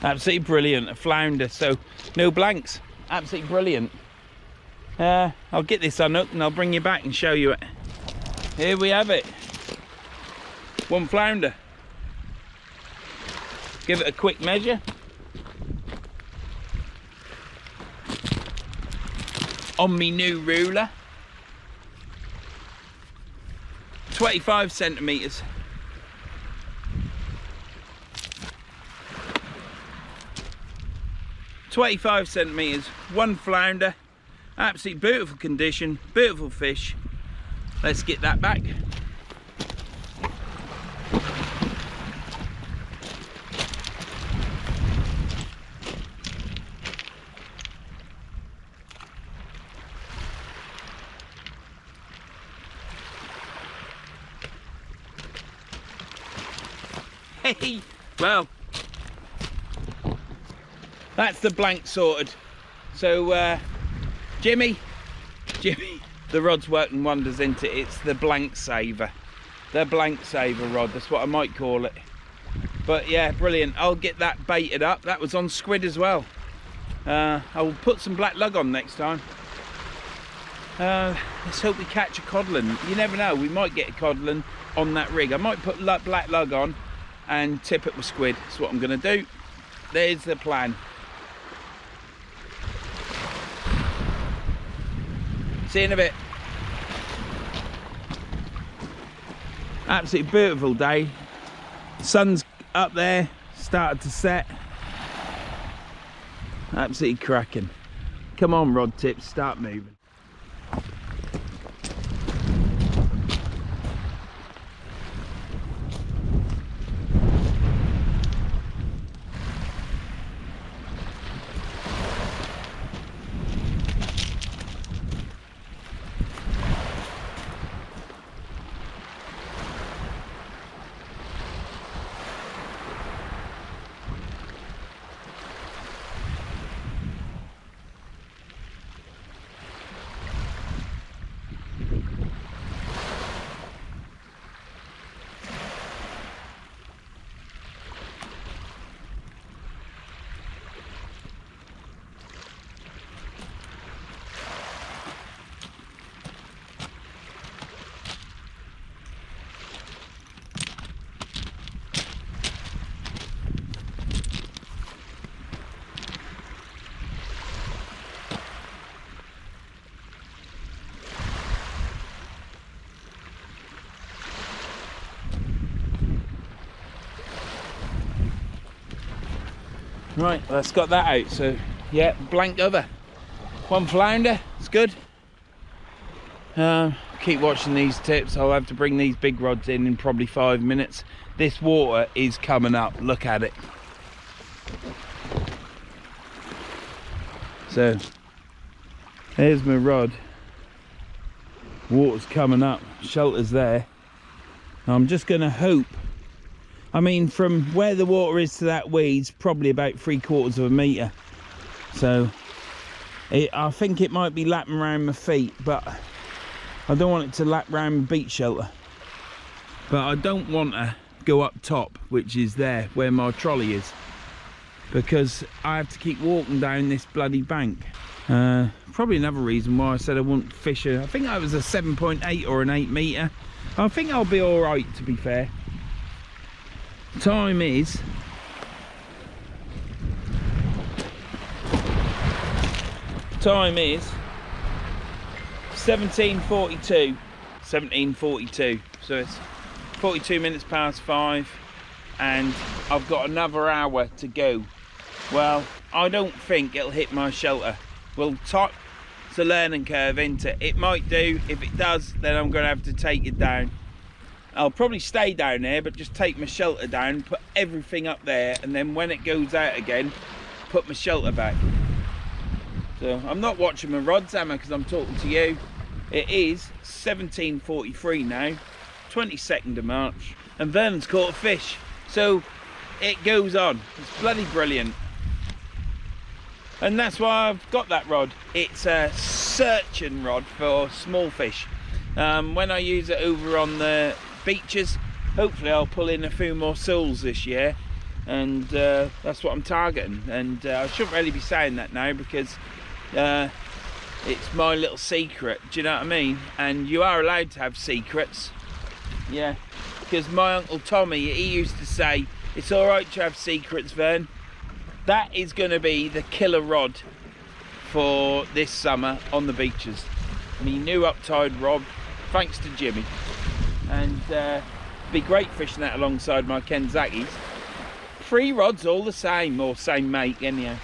Speaker 1: Absolutely brilliant, a flounder, so no blanks. Absolutely brilliant. I'll get this unhooked and I'll bring you back and show you it. Here we have it. One flounder. Give it a quick measure. On me new ruler. 25 centimetres. 25 centimetres, one flounder, absolutely beautiful condition, beautiful fish. Let's get that back. Hey, well, that's the blank sorted. So Jimmy, the rod's working wonders into it. It's the blank saver. The blank saver rod, that's what I might call it. But yeah, brilliant. I'll get that baited up. That was on squid as well. I will put some black lug on next time. Let's hope we catch a codling. You never know, we might get a codling on that rig. I might put black lug on and tip it with squid. That's what I'm gonna do. There's the plan. See you in a bit. Absolutely beautiful day. Sun's up there, started to set. Absolutely cracking. Come on, rod tips, start moving. Right, that's got that out. So yeah, blank other. One flounder, it's good. Keep watching these tips. I'll have to bring these big rods in probably 5 minutes. This water is coming up, look at it. So there's my rod, water's coming up, shelter's there. I'm just going to hope, I mean from where the water is to that weed's probably about 3/4 of a metre. So I think it might be lapping around my feet, but I don't want it to lap round my beach shelter. But I don't want to go up top, which is there where my trolley is, because I have to keep walking down this bloody bank. Probably another reason why I said I wouldn't fish I think that was a 7.8 or an 8 metre. I think I'll be all right, to be fair. Time is 17:42, so it's 42 minutes past 5, and I've got another hour to go. Well, I don't think it'll hit my shelter. Well, it's a learning curve, isn't it? It might do. If it does, then I'm going to have to take it down. I'll probably stay down there, but just take my shelter down, put everything up there, and then when it goes out again, put my shelter back. So I'm not watching my rods, am I, because I'm talking to you. It is 17:43 now, 22nd of March, and Verns caught a fish. So it goes on. It's bloody brilliant. And that's why I've got that rod. It's a searching rod for small fish. When I use it over on the beaches, hopefully I'll pull in a few more soles this year, and that's what I'm targeting. And I shouldn't really be saying that now, because it's my little secret, do you know what I mean? And you are allowed to have secrets, yeah, because my Uncle Tommy, he used to say, it's all right to have secrets, Vern. That is going to be the killer rod for this summer on the beaches. My new uptide rod, thanks to Jimmy. And be great fishing that alongside my Kenzakis. 3 rods all the same, or same make anyhow.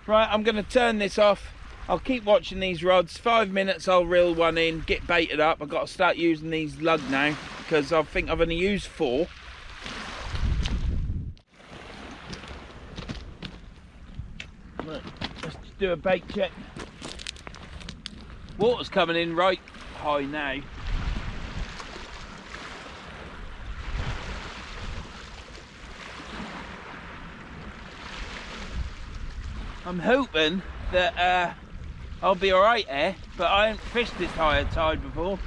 Speaker 1: Right, I'm going to turn this off. I'll keep watching these rods. 5 minutes I'll reel one in, get baited up. I've got to start using these lug now, because I think I've only used 4. Right, let's just do a bait check. Water's coming in right high now. I'm hoping that I'll be alright here, but I haven't fished this higher tide before.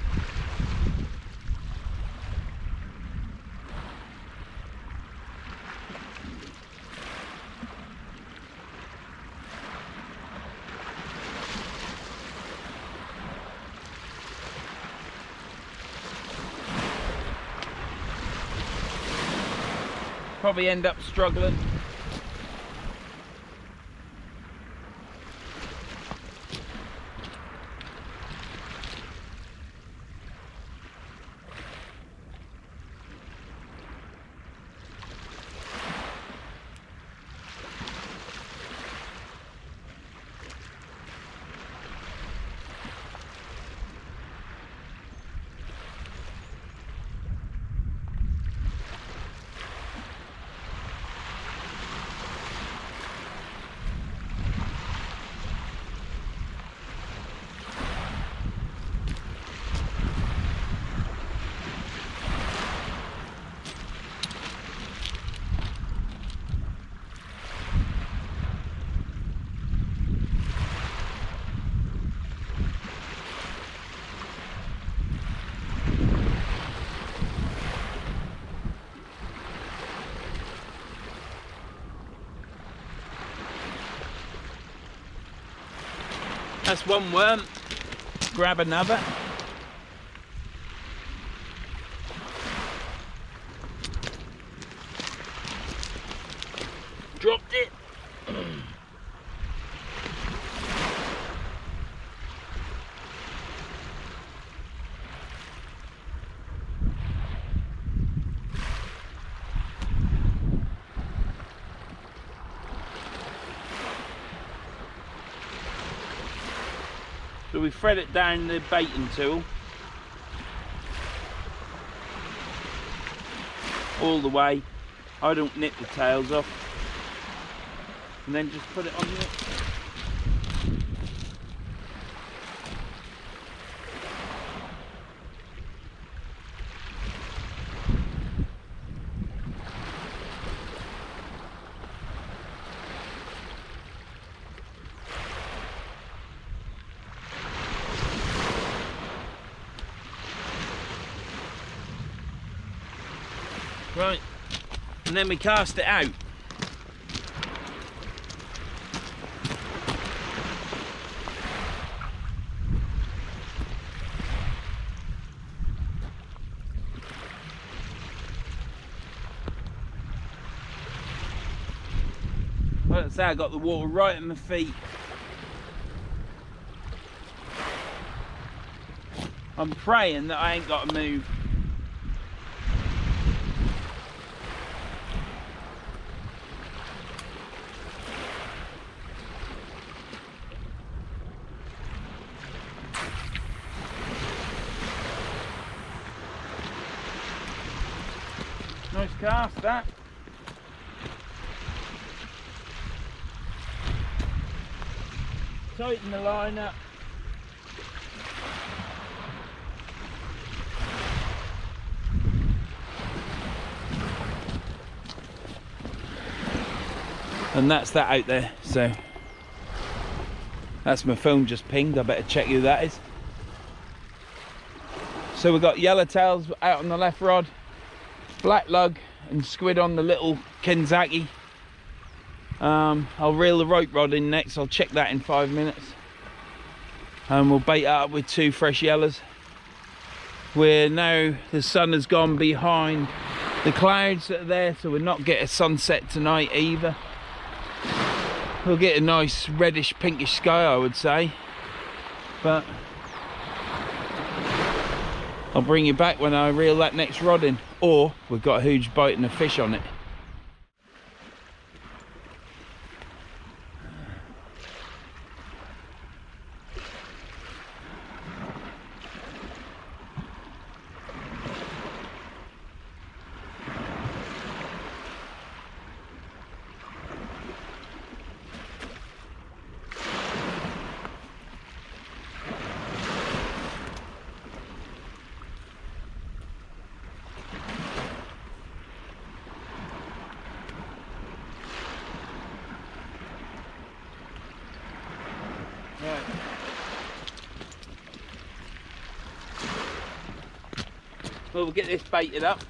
Speaker 1: Probably end up struggling. That's one worm. Grab another. Dropped it. So we thread it down the baiting tool all the way. I don't nip the tails off, and then just put it on the right, and then we cast it out. Like I say, I got the water right at my feet. I'm praying that I ain't got to move. Nice cast that. Tighten the line up. And that's that out there. So that's my phone just pinged. I better check who that is. So we've got yellowtails out on the left rod, black lug and squid on the little Kenzaki. I'll reel the rope rod in next. I'll check that in 5 minutes, and we'll bait up with 2 fresh yellows. We're now, the sun has gone behind the clouds that are there, so we're not getting a sunset tonight either. We'll get a nice reddish pinkish sky, I would say, but I'll bring you back when I reel that next rod in, or we've got a huge bite and a fish on it. Right. Well, we'll get this baited up.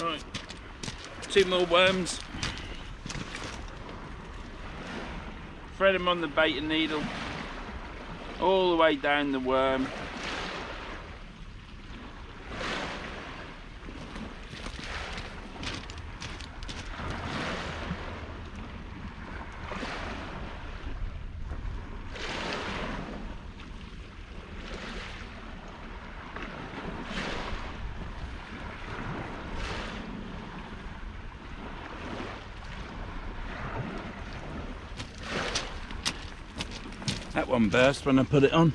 Speaker 1: Right, 2 more worms. Thread them on the baiting needle all the way down the worm. That one burst when I put it on.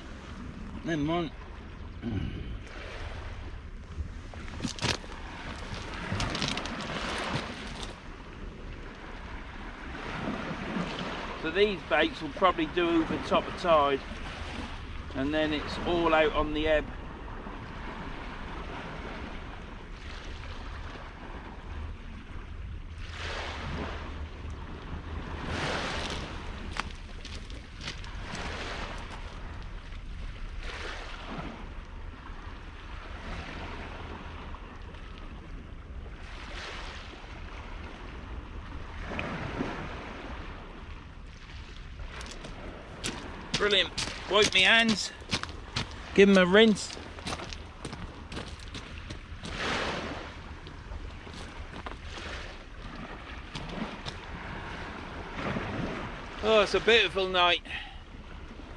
Speaker 1: Never mind. So these baits will probably do over top of tide. and then it's all out on the ebb. Brilliant. Wipe my hands, give them a rinse. Oh, it's a beautiful night.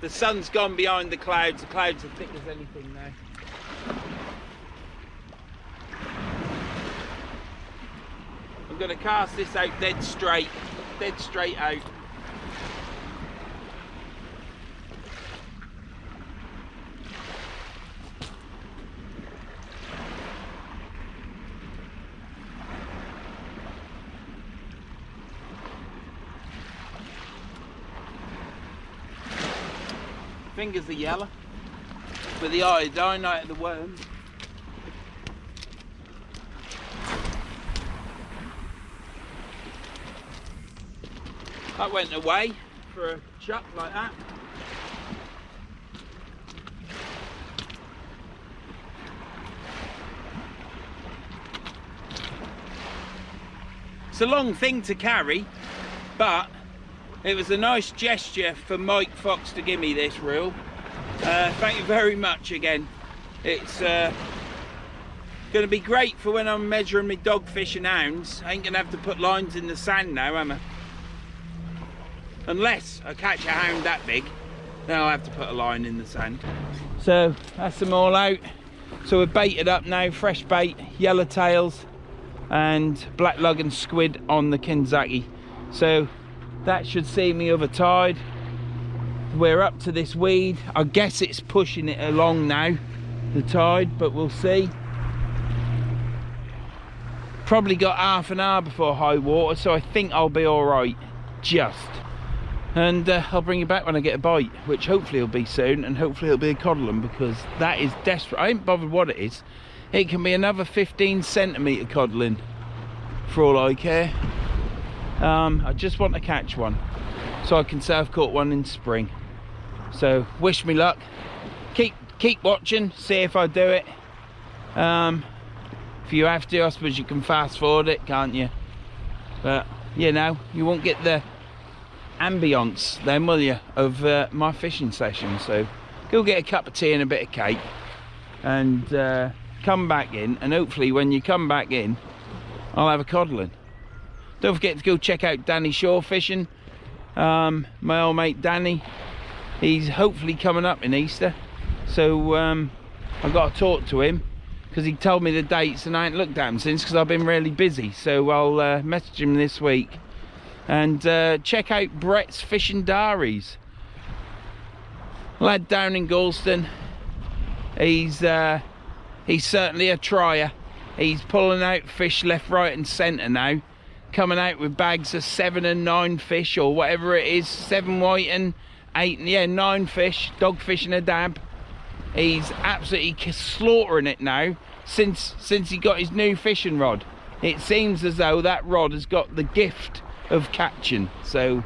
Speaker 1: The sun's gone behind the clouds. The clouds are thick as anything now. I'm going to cast this out dead straight out. Fingers are yellow with the iodine out of the worms. That went away for a chuck like that. It's a long thing to carry, but it was a nice gesture for Mike Fox to give me this reel. Thank you very much again. It's going to be great for when I'm measuring my dogfish and hounds. I ain't going to have to put lines in the sand now, am I? Unless I catch a hound that big, then I'll have to put a line in the sand. So that's them all out. So we're baited up now, fresh bait, yellowtails and black lug and squid on the Kinzaki. So that should see me other tide. We're up to this weed. I guess it's pushing it along now, the tide, but we'll see. Probably got half an hour before high water, so I think I'll be all right, just. And I'll bring you back when I get a bite, which hopefully will be soon, and hopefully it'll be a codling, because that is desperate. I ain't bothered what it is. It can be another 15 centimetre codling for all I care. I just want to catch one so I can say I've caught one in spring. So wish me luck. Keep watching, see if I do it. If you have to, I suppose you can fast forward it, can't you? But you know, you won't get the ambience then, will you, of my fishing session. So go get a cup of tea and a bit of cake and come back in, and hopefully when you come back in I'll have a codling. Don't forget to go check out Danny Shore Fishing. My old mate Danny, he's hopefully coming up in Easter, so I've got to talk to him because he told me the dates and I ain't looked at him since because I've been really busy. So I'll message him this week and check out Brett's Fishing Diaries. Lad down in Galston, he's certainly a trier. He's pulling out fish left, right and centre now, coming out with bags of 7 and 9 fish, or whatever it is, 7 white and 8, yeah, 9 fish, dogfish and a dab. He's absolutely slaughtering it now since he got his new fishing rod. It seems as though that rod has got the gift of catching. So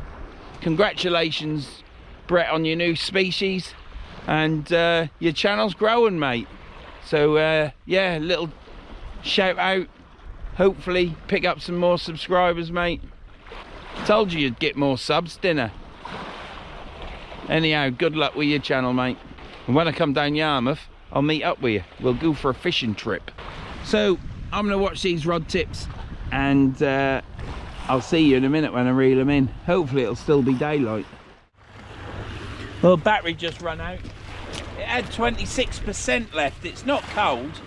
Speaker 1: congratulations, Brett, on your new species, and your channel's growing, mate. So yeah, little shout out. Hopefully pick up some more subscribers, mate. Told you you'd get more subs, didn't I? Anyhow, good luck with your channel, mate. And when I come down Yarmouth, I'll meet up with you. We'll go for a fishing trip. So I'm gonna watch these rod tips, and I'll see you in a minute when I reel them in. Hopefully it'll still be daylight. Well, battery just run out. It had 26% left. It's not cold.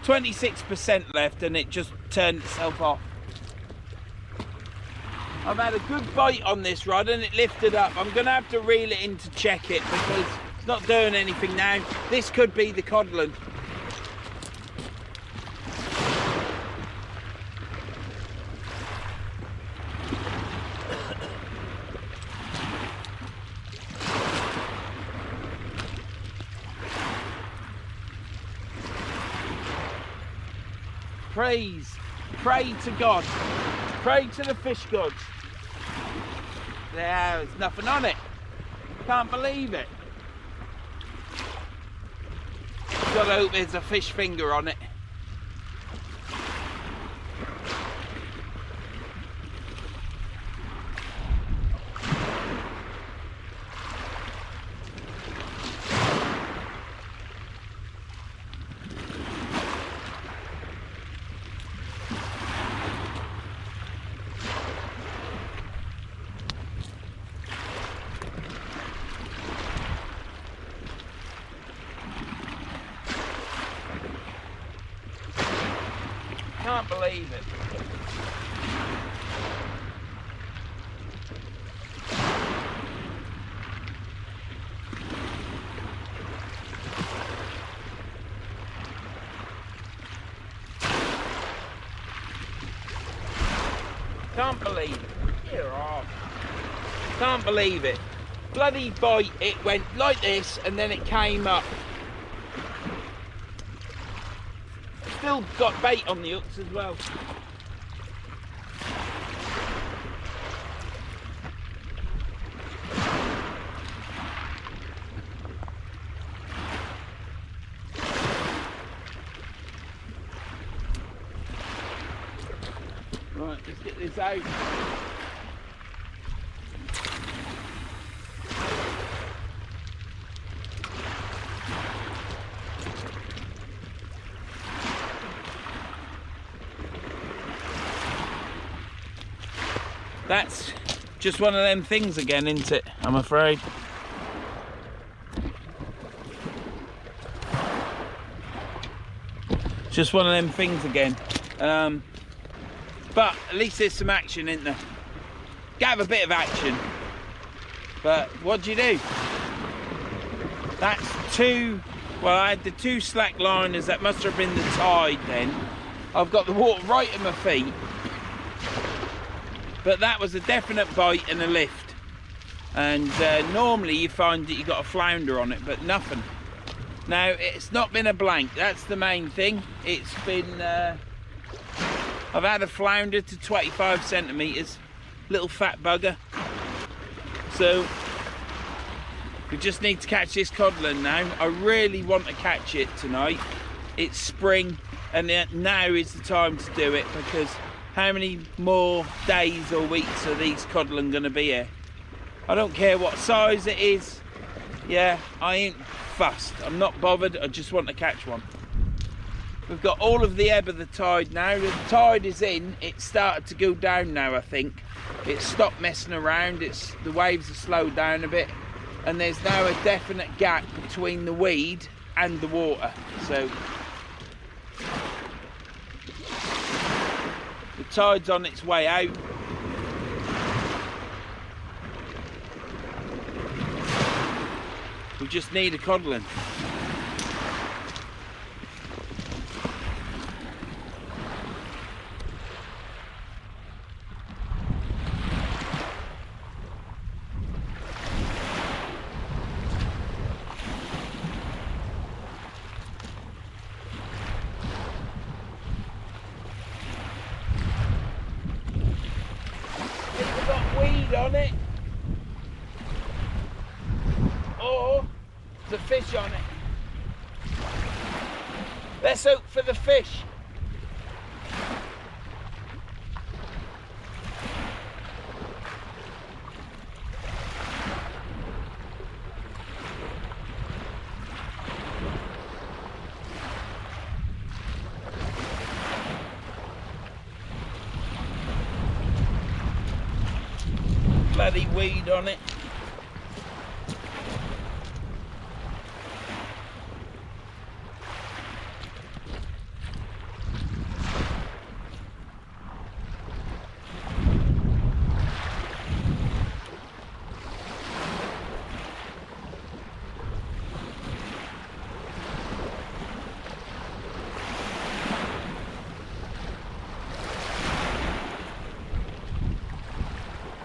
Speaker 1: 26% left, and it just turned itself off. I've had a good bite on this rod and it lifted up. I'm gonna have to reel it in to check it because it's not doing anything now. This could be the codling. please. Pray to God. Pray to the fish gods. There's nothing on it. Can't believe it. Gotta hope there's a fish finger on it. Can't believe it. Can't believe it. You're off. Can't believe it. Bloody bite, it went like this and then it came up. Still got bait on the hooks as well. Right, let's get this out. That's just one of them things again, isn't it? I'm afraid. Just one of them things again. But at least there's some action, isn't there? Gotta have a bit of action. But what do you do? That's two. Well, I had the two slack liners. That must have been the tide then. I've got the water right at my feet. But that was a definite bite and a lift. And normally you find that you've got a flounder on it, but nothing. Now, it's not been a blank. That's the main thing. It's been... I've had a flounder to 25 centimetres. Little fat bugger. So, we just need to catch this codling now. I really want to catch it tonight. It's spring, and now is the time to do it, because how many more days or weeks are these codling going to be here? I don't care what size it is. Yeah, I ain't fussed. I'm not bothered. I just want to catch one. We've got all of the ebb of the tide now. The tide is in. It's started to go down now, I think. It's stopped messing around. The waves have slowed down a bit. And there's now a definite gap between the weed and the water. So the tide's on its way out. We just need a codling. Either got weed on it, or the fish on it. Let's hope for the fish. Bloody weed on it.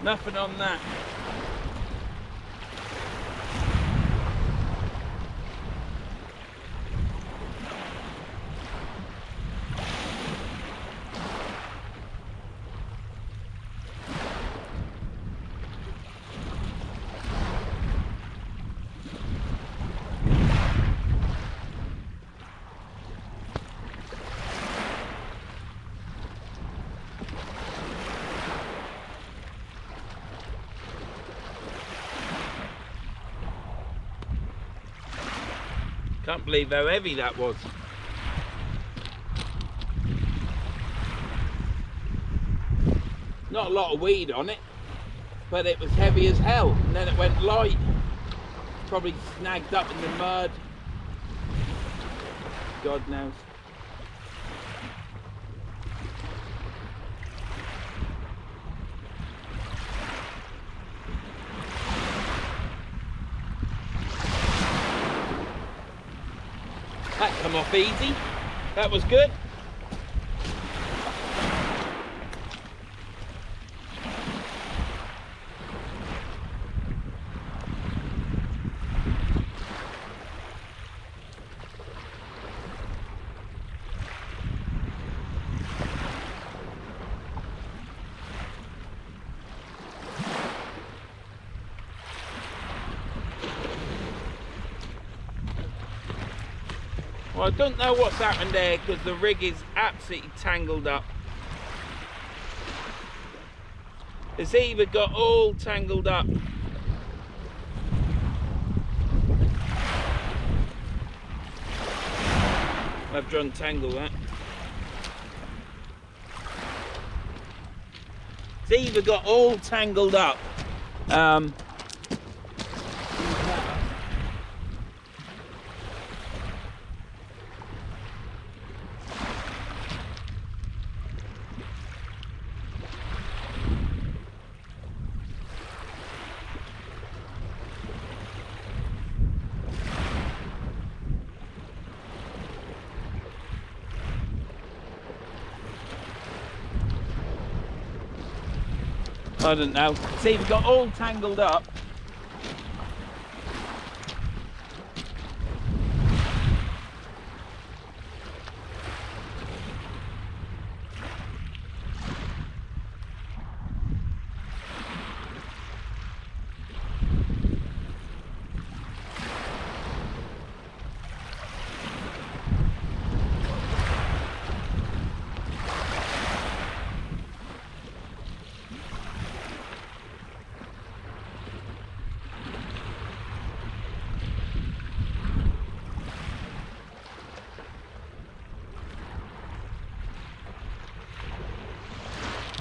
Speaker 1: Nothing on that. Can't believe how heavy that was. Not a lot of weed on it, but it was heavy as hell, and then it went light. Probably snagged up in the mud. God knows. That come off easy. That was good. Well, I don't know what's happened there because the rig is absolutely tangled up. It's either got all tangled up. I'll have to untangle that. It's either got all tangled up. I don't know. See, we've got all tangled up.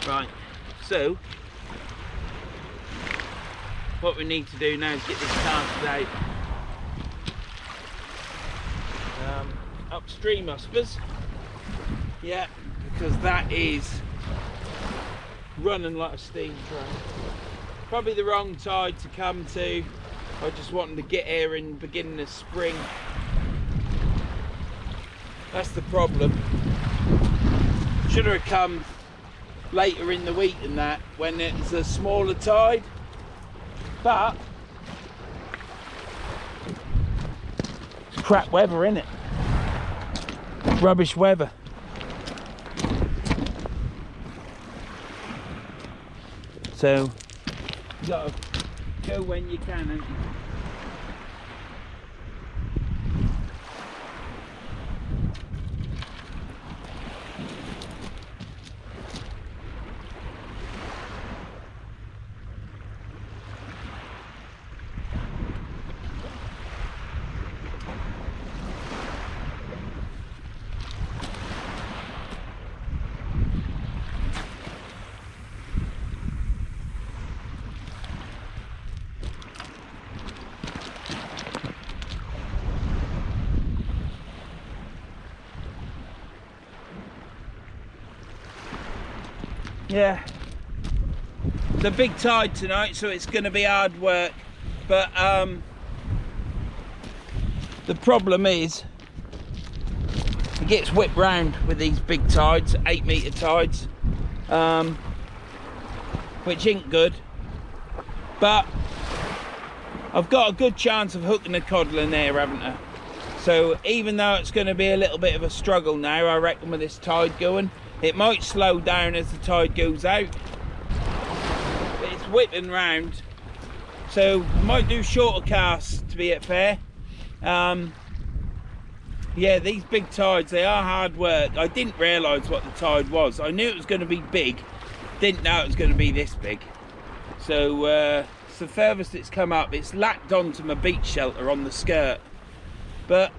Speaker 1: Right, so what we need to do now is get this casted out upstream, I suppose. Yeah, because that is running like a steam train. Probably the wrong tide to come to. I just wanted to get here in the beginning of spring. That's the problem. Should have come later in the week than that, when it's a smaller tide, but it's crap weather, isn't it? Rubbish weather. So you gotta go when you can, haven't you? Yeah, it's a big tide tonight, so it's going to be hard work, but the problem is it gets whipped round with these big tides, 8 metre tides, which ain't good, but I've got a good chance of hooking a codling there, haven't I? So even though it's going to be a little bit of a struggle now, I reckon, with this tide going, it might slow down as the tide goes out, but it's whipping round, so I might do shorter casts to be fair. Yeah, these big tides, they are hard work. I didn't realise what the tide was. I knew it was going to be big, didn't know it was going to be this big. So it's the furthest it's come up. It's lapped onto my beach shelter on the skirt, but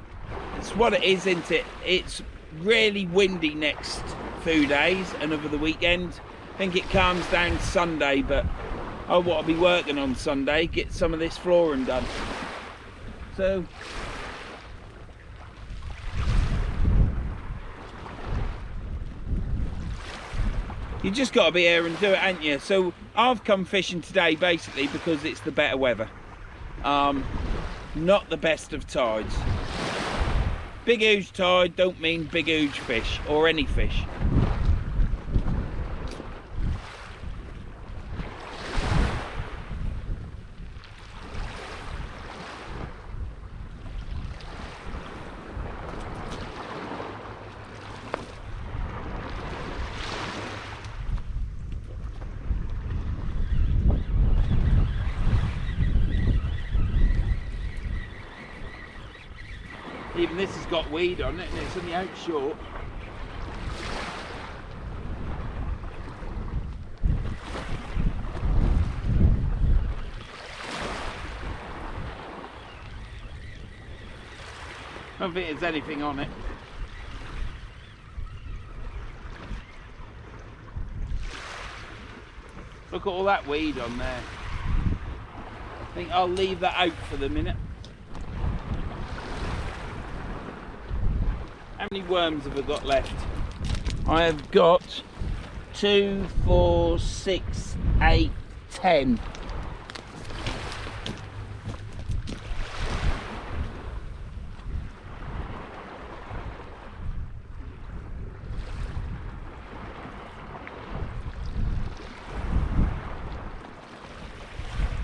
Speaker 1: it's what it is, isn't it? It's really windy next few days and over the weekend. I think it calms down Sunday, but I want to be working on Sunday, get some of this flooring done. So you just got to be here and do it, ain't you? So I've come fishing today basically because it's the better weather. Not the best of tides. Big huge tide don't mean big huge fish or any fish. Even this has got weed on it and it's only out short. I don't think there's anything on it. Look at all that weed on there. I think I'll leave that out for the minute. How many worms have I got left? I have got 2, 4, 6, 8, 10.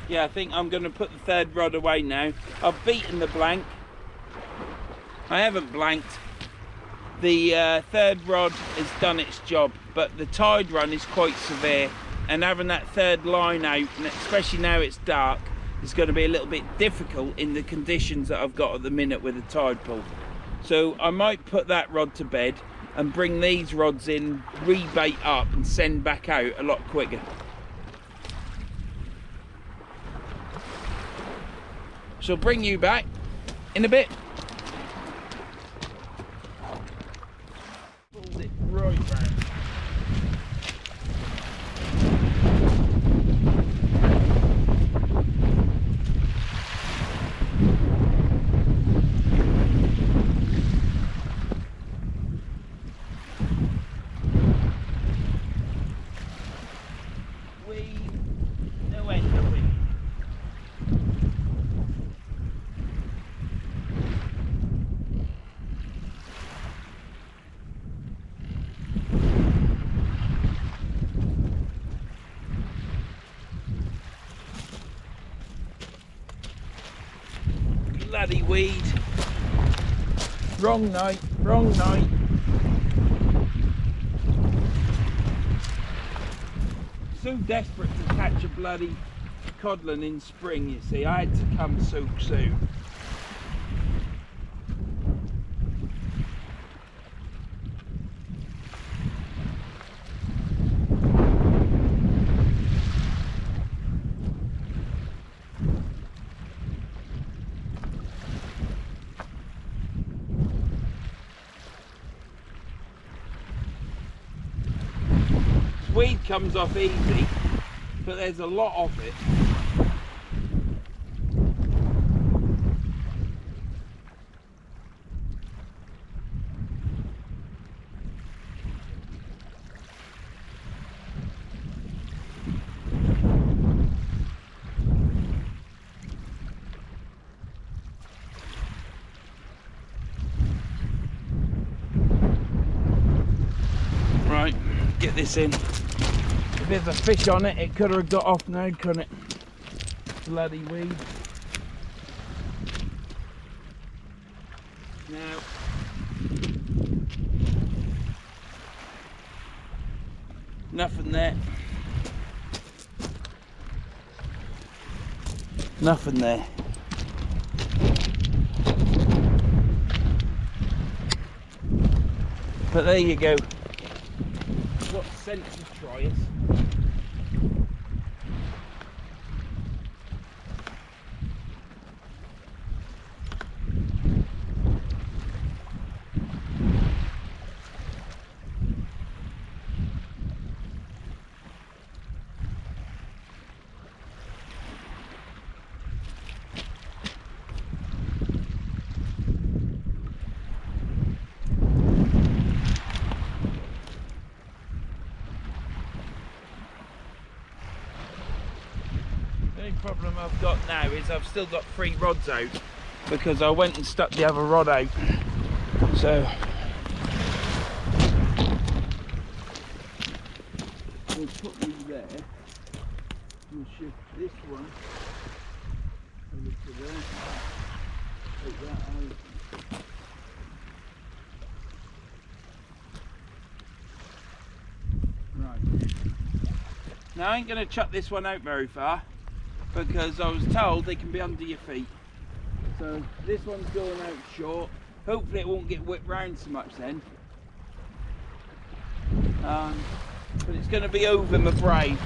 Speaker 1: Yeah, I think I'm going to put the third rod away now. I've beaten the blank. I haven't blanked. The third rod has done its job, but the tide run is quite severe, and having that third line out, and especially now it's dark, is going to be a little bit difficult in the conditions that I've got at the minute with the tide pull. So I might put that rod to bed and bring these rods in, rebait up and send back out a lot quicker. So I'll bring you back in a bit. Pulled it right round. No end of weed. Bloody weed. Wrong night, wrong night. So desperate to catch a bloody codling in spring, you see. I had to come so soon. Weed comes off easy, but there's a lot of it. Right, get this in. If there's a fish on it, it could have got off now, couldn't it? Bloody weed. Now, nothing there. Nothing there. But there you go. What sense to try us? problem I've got now is I've still got 3 rods out because I went and stuck the other rod out. So we'll put these there. We'll shift this one over to there. Take that out. Right. Now I ain't going to chuck this one out very far because I was told they can be under your feet. So this one's going out short. Hopefully it won't get whipped round so much then. But it's going to be over my braid.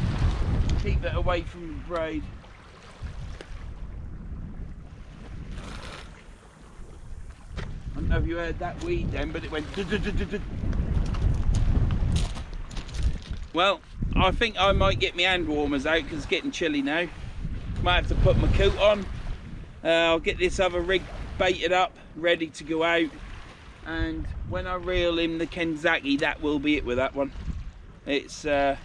Speaker 1: Keep it away from the braid. I don't know if you heard that weed then, but it went Well, I think I might get my hand warmers out because it's getting chilly now. Might have to put my coat on. I'll get this other rig baited up, ready to go out. And when I reel in the Kenzaki, that will be it with that one. It's I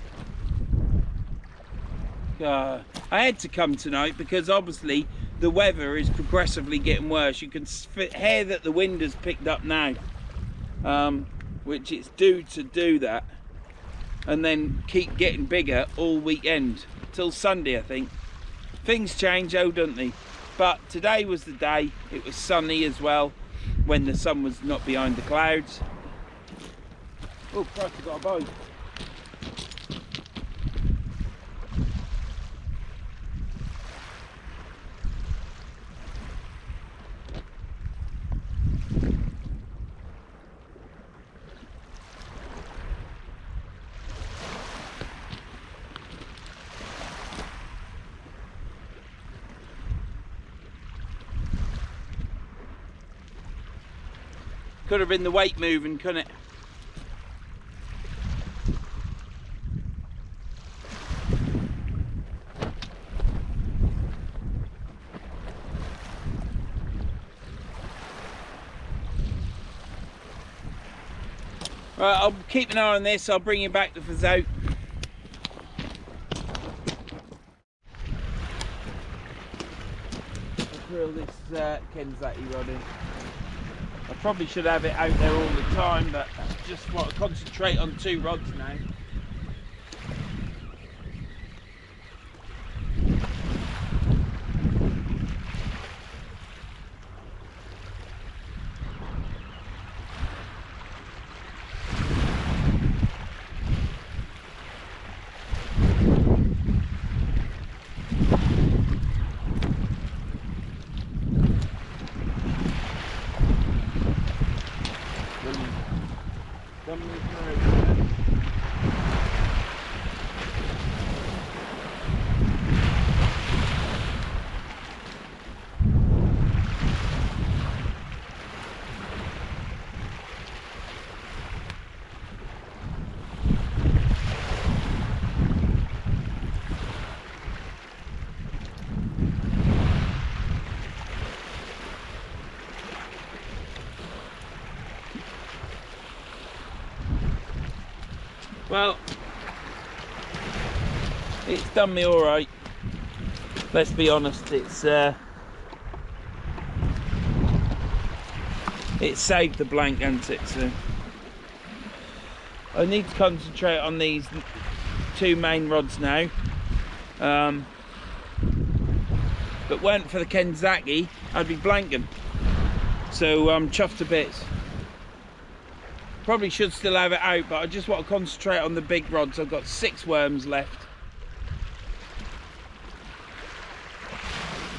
Speaker 1: had to come tonight because obviously the weather is progressively getting worse. You can hear that the wind has picked up now, which it's due to do that, and then keep getting bigger all weekend till Sunday, I think. Things change, oh, don't they? But today was the day. It was sunny as well when the sun was not behind the clouds. Oh Christ, I got a bite. Could have been the weight moving, couldn't it? Right, I'll keep an eye on this. I'll bring you back to fizz out. I'll drill this Kenzaki rod in. I probably should have it out there all the time, but I just want to concentrate on 2 rods now. Well, it's done me all right. Let's be honest, it's saved the blank, hasn't it? So I need to concentrate on these 2 main rods now. But weren't for the Kenzaki, I'd be blanking. So I'm chuffed to bits. Probably should still have it out, but I just want to concentrate on the big rods. I've got 6 worms left.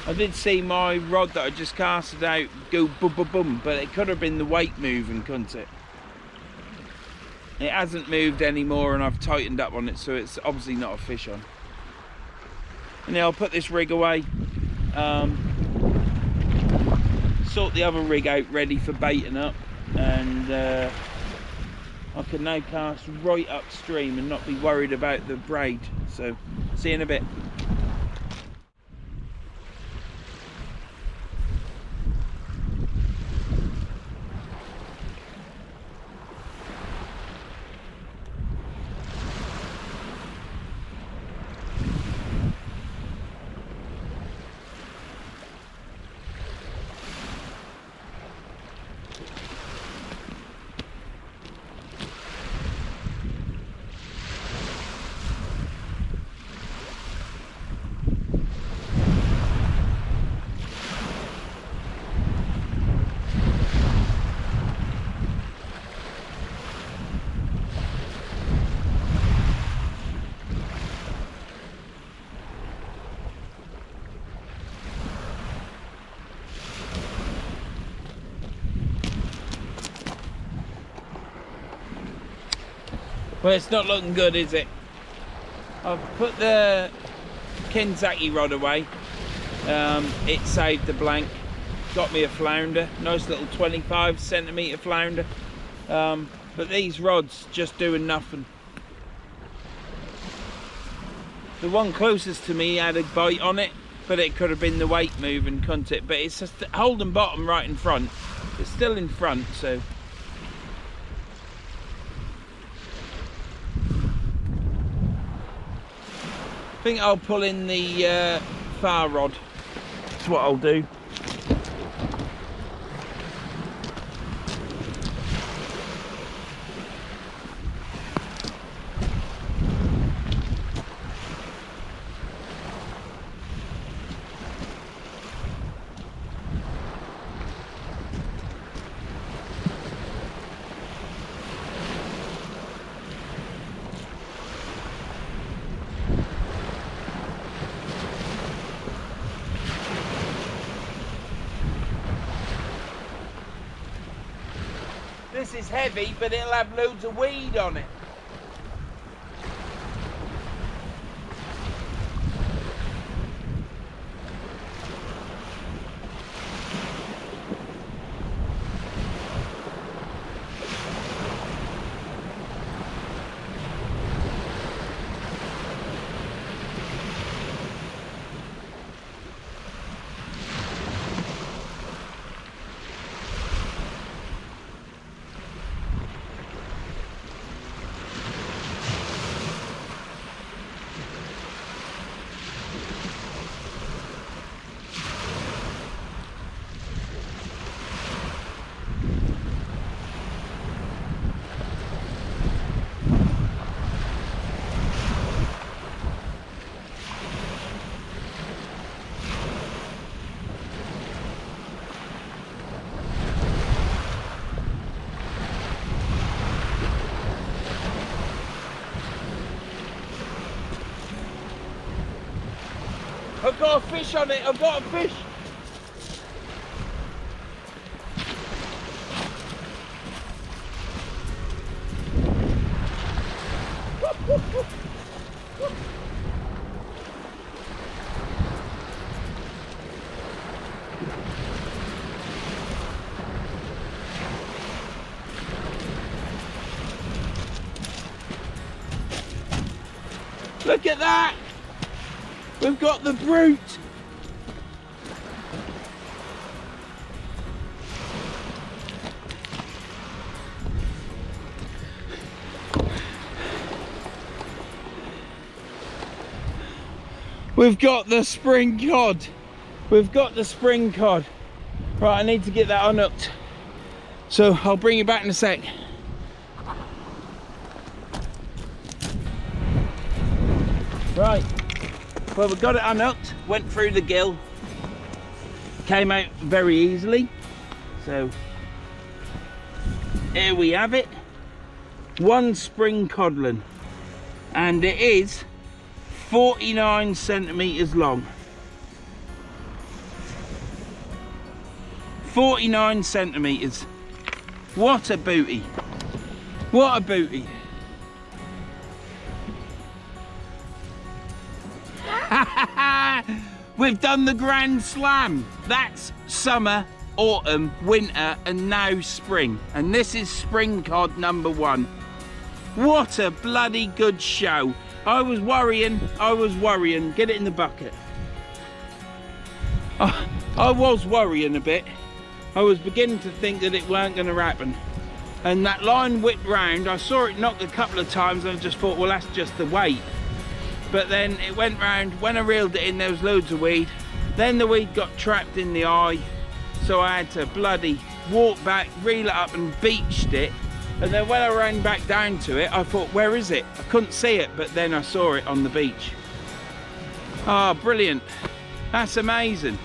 Speaker 1: I did see my rod that I just casted out go boom boom boom, but it could have been the weight moving, couldn't it? It hasn't moved anymore and I've tightened up on it, so it's obviously not a fish on. And now I'll put this rig away, sort the other rig out ready for baiting up, and I can now cast right upstream and not be worried about the braid. So, see you in a bit. Well, it's not looking good, is it? I've put the Kenzaki rod away. It saved the blank. Got me a flounder, nice little 25cm flounder. But these rods just doing nothing. The one closest to me had a bite on it, but it could have been the weight moving, couldn't it? But it's just holding bottom right in front. It's still in front, so. I think I'll pull in the far rod. That's what I'll do. This is heavy, but it'll have loads of weed on it. I've got a fish on it, I've got a fish. Look at that! We've got the brute! We've got the spring cod! We've got the spring cod! Right, I need to get that unhooked. So I'll bring you back in a sec. Right. Well, we got it unhooked, went through the gill, came out very easily. So here we have it, one spring codling, and it is 49cm long. 49cm. What a booty! What a booty! We've done the Grand Slam. That's summer, autumn, winter, and now spring. And this is spring cod number 1. What a bloody good show. I was worrying. Get it in the bucket. I was worrying a bit. I was beginning to think that it weren't going to happen. And that line whipped round. I saw it knock a couple of times and I just thought, well, that's just the weight. But then it went round. When I reeled it in, there was loads of weed. Then the weed got trapped in the eye, so I had to bloody walk back, reel it up and beached it. And then when I ran back down to it, I thought, where is it? I couldn't see it, but then I saw it on the beach. Ah, brilliant. That's amazing.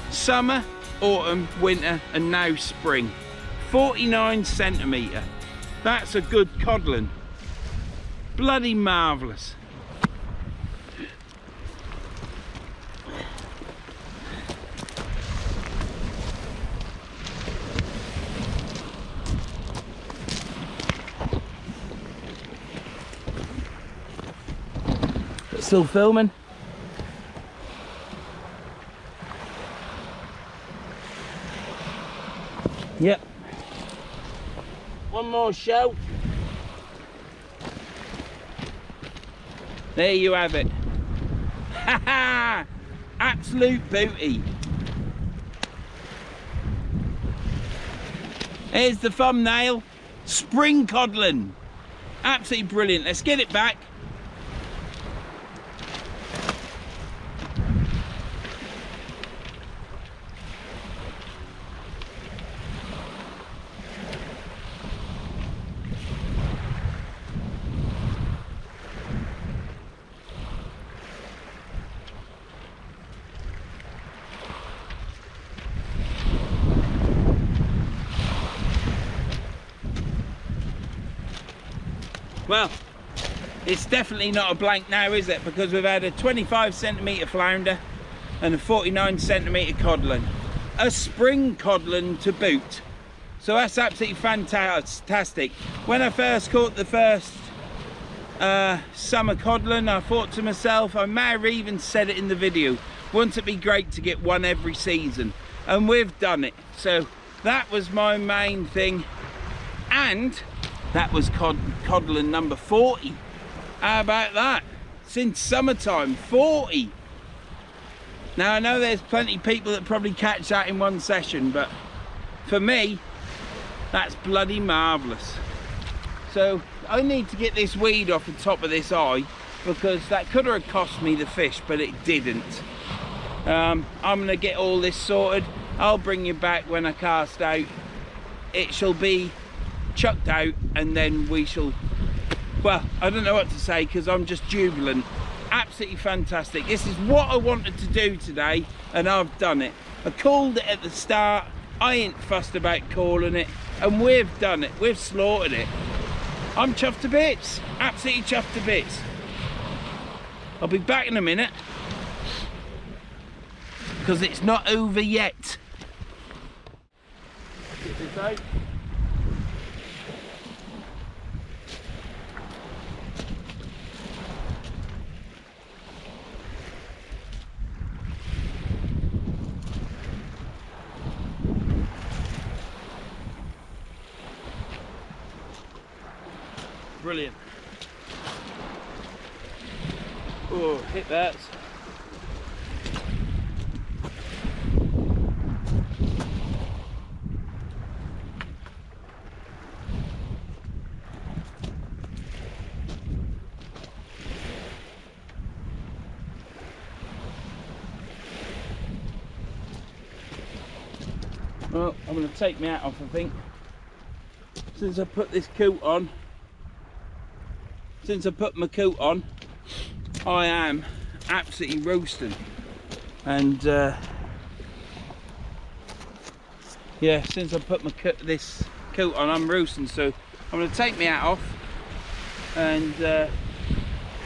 Speaker 1: Summer, autumn, winter, and now spring. 49cm. That's a good codling. Bloody marvellous. Still filming. Yep. One more show. There you have it. Ha ha! Absolute booty. Here's the thumbnail. Spring codling. Absolutely brilliant. Let's get it back. Well, it's definitely not a blank now, is it? Because we've had a 25cm flounder and a 49cm codling. A spring codling to boot. So that's absolutely fantastic. When I first caught the first summer codling, I thought to myself, I may have even said it in the video, wouldn't it be great to get one every season? And we've done it. So that was my main thing. And that was codling number 40. How about that? Since summertime, 40. Now I know there's plenty of people that probably catch that in one session, but for me, that's bloody marvellous. So I need to get this weed off the top of this eye, because that could have cost me the fish, but it didn't. I'm gonna get all this sorted. I'll bring you back when I cast out. It shall be chucked out, and then we shall, well, I don't know what to say because I'm just jubilant. Absolutely fantastic. This is what I wanted to do today, and I've done it. I called it at the start. I ain't fussed about calling it, and we've done it. We've slaughtered it. I'm chuffed to bits. Absolutely chuffed to bits. I'll be back in a minute because it's not over yet. Get this out. Brilliant. Oh, hit that. Well, I'm going to take my hat off, I think. Since I put this coat on, I am absolutely roasting. And yeah, since I put this coat on, I'm roasting. So I'm going to take my hat off and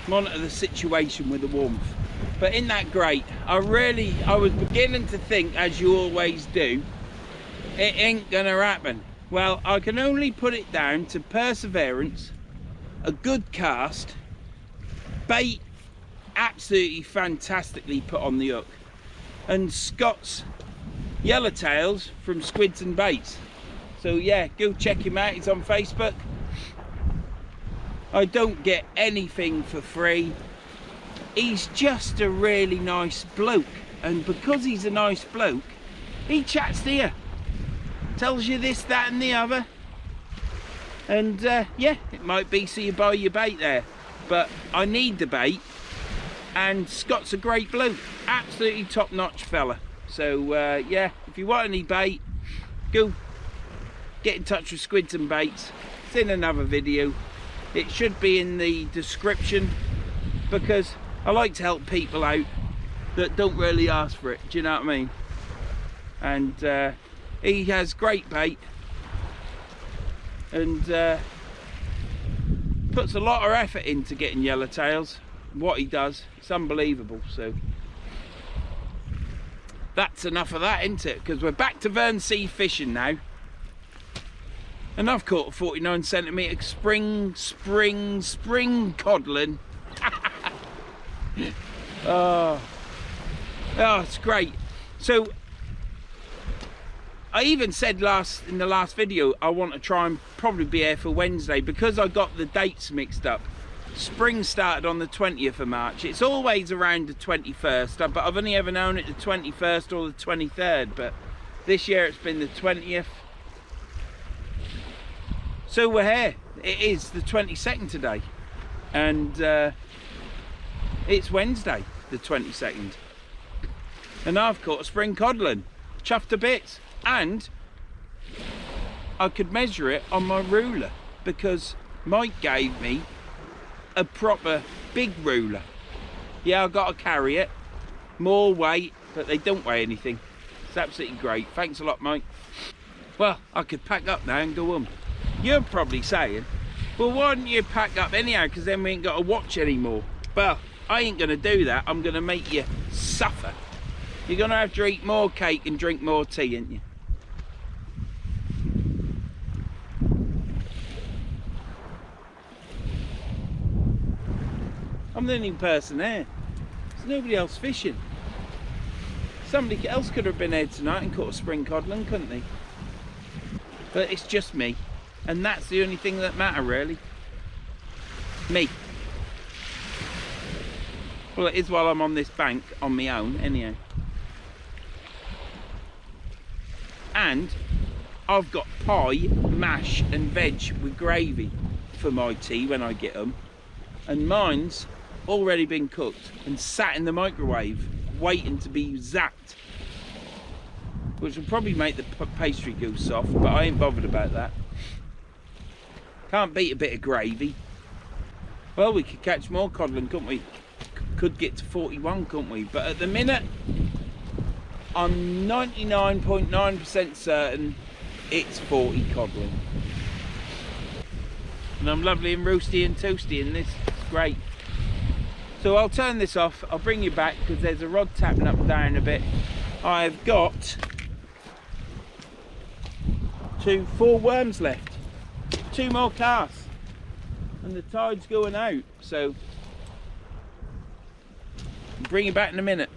Speaker 1: monitor the situation with the warmth. But isn't that great? I was beginning to think, as you always do, it ain't gonna happen. Well, I can only put it down to perseverance, a good cast, bait absolutely fantastically put on the hook, and Scott's yellowtails from Squids and Baits. So yeah, go check him out. He's on Facebook. I don't get anything for free. He's just a really nice bloke, and because he's a nice bloke, he chats to you, tells you this, that and the other. And yeah, it might be so you buy your bait there, but I need the bait, and Scott's a great bloke, absolutely top-notch fella. So yeah, if you want any bait, go get in touch with Squids and Baits. It's in another video. It should be in the description, because I like to help people out that don't really ask for it, do you know what I mean? And he has great bait, and puts a lot of effort into getting yellowtails. What he does, it's unbelievable. So that's enough of that, isn't it? Because we're back to Verns sea fishing now, and I've caught a 49cm spring codling. Oh, it's great. So I even said in the last video I want to try and probably be here for Wednesday, because I got the dates mixed up. Spring started on the 20th of March. It's always around the 21st, but I've only ever known it the 21st or the 23rd, but this year it's been the 20th. So we're here. It is the 22nd today, and it's Wednesday the 22nd, and I've caught a spring codling, chuffed to bits, and I could measure it on my ruler because Mike gave me a proper big ruler. Yeah, I've got to carry it, more weight, but they don't weigh anything. It's absolutely great. Thanks a lot, Mike. Well, I could pack up now and go home. You're probably saying, well, why don't you pack up anyhow, because then we ain't got to watch anymore. Well, I ain't going to do that. I'm going to make you suffer. You're going to have to eat more cake and drink more tea, ain't you? I'm the only person here. There's nobody else fishing. Somebody else could have been here tonight and caught a spring codling, couldn't they? But it's just me. And that's the only thing that matters, really. Me. Well, it is while I'm on this bank on my own, anyhow. And I've got pie, mash and veg with gravy for my tea when I get them. And mine's already been cooked and sat in the microwave waiting to be zapped, which will probably make the pastry go soft, but I ain't bothered about that. Can't beat a bit of gravy. Well, we could catch more codling, couldn't we? Could get to 41, couldn't we? But at the minute, I'm 99.9% certain it's 40 codling. And I'm lovely and roasty and toasty in this. It's great. So I'll turn this off. I'll bring you back because there's a rod tapping up and down a bit. I've got 4 worms left. 2 more casts. And the tide's going out. So I'll bring you back in a minute.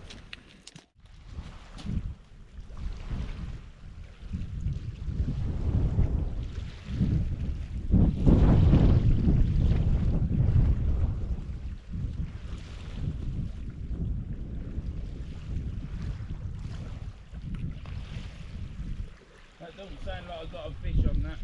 Speaker 1: That don't sound like I've got a fish on that.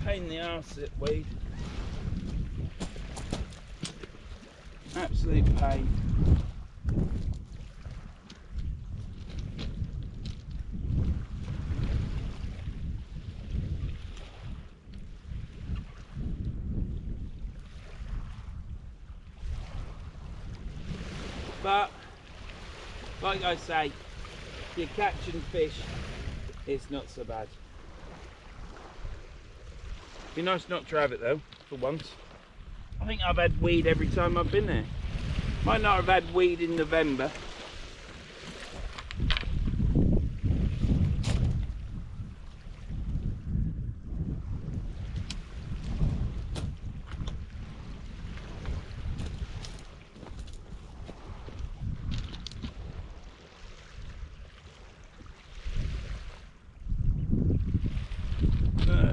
Speaker 1: Pain in the arse it weed. Absolute pain. But like I say, if you're catching fish, it's not so bad. Be nice not to have it though, for once. I think I've had weed every time I've been there. Might not have had weed in November.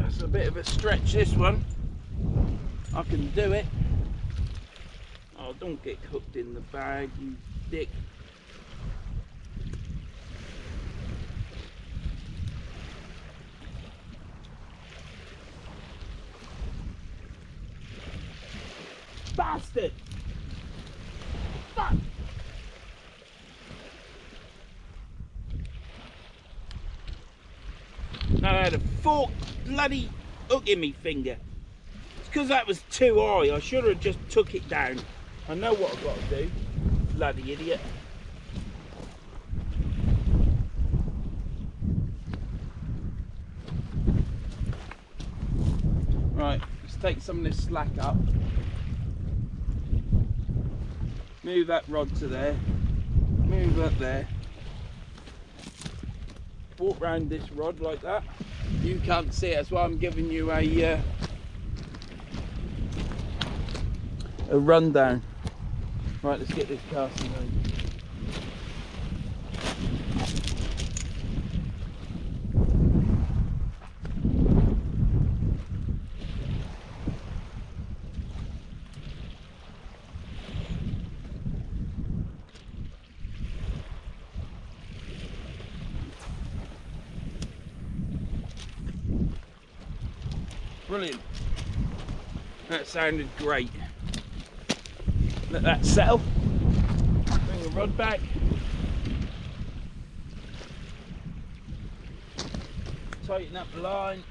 Speaker 1: It's a bit of a stretch, this one. I can do it. Oh, don't get hooked in the bag, you dick. bastard! Fuck! I had a forked bloody hook in me finger. It's because that was too high. I should have just took it down. I know what I've got to do. Bloody idiot. Right, let's take some of this slack up. Move that rod to there. Move up there. Walk round this rod like that. You can't see it, that's why I'm giving you a rundown. Right, let's get this casting on. Brilliant. That sounded great. Let that settle. Bring the rod back. Tighten up the line.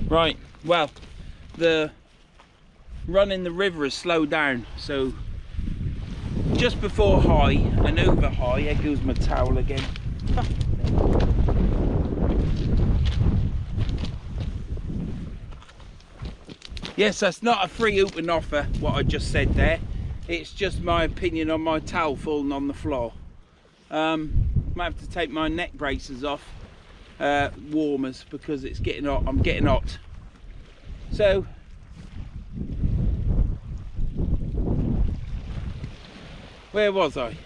Speaker 1: Right, well, the run in the river has slowed down, so just before high and over high, there goes my towel again. Yes, that's not a free open offer, what I just said there. It's just my opinion on my towel falling on the floor. Might have to take my neck braces off, warmers, because it's getting hot. I'm getting hot. So, where was I?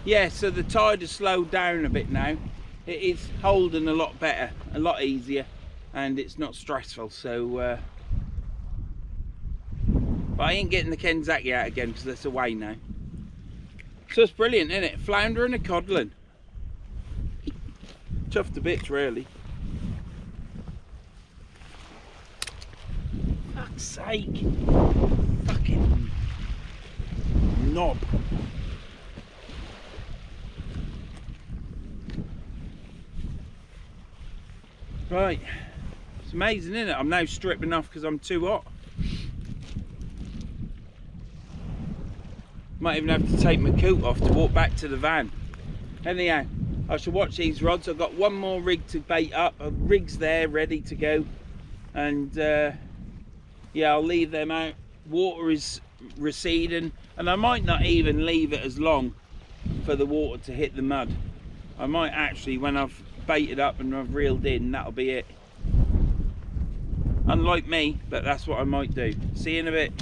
Speaker 1: Yeah, so the tide has slowed down a bit now. It is holding a lot better, a lot easier, and it's not stressful. So, but I ain't getting the Kenzaki out again because that's away now. So it's brilliant, isn't it? Flounder and a codling. Tough to bits, really. Fuck's sake. Fucking knob. Right. It's amazing, isn't it? I'm now stripping off because I'm too hot. Might even have to take my coat off to walk back to the van. Anyhow, I shall watch these rods. I've got one more rig to bait up. A rig's there ready to go. And yeah, I'll leave them out. Water is receding, and I might not even leave it as long for the water to hit the mud. I might actually, when I've baited up and I've reeled in, that'll be it. Unlike me, but that's what I might do. See you in a bit.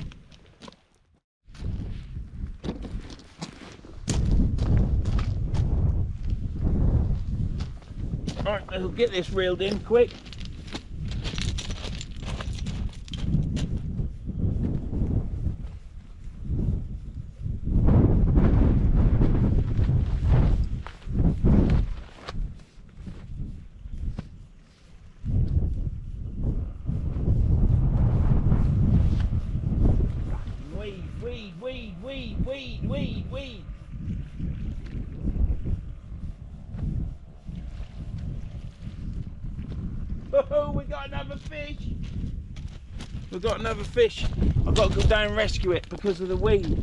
Speaker 1: Alright, I'll get this reeled in quick. Weed. Oh, we got another fish. We've got another fish. I've got to go down and rescue it because of the weed.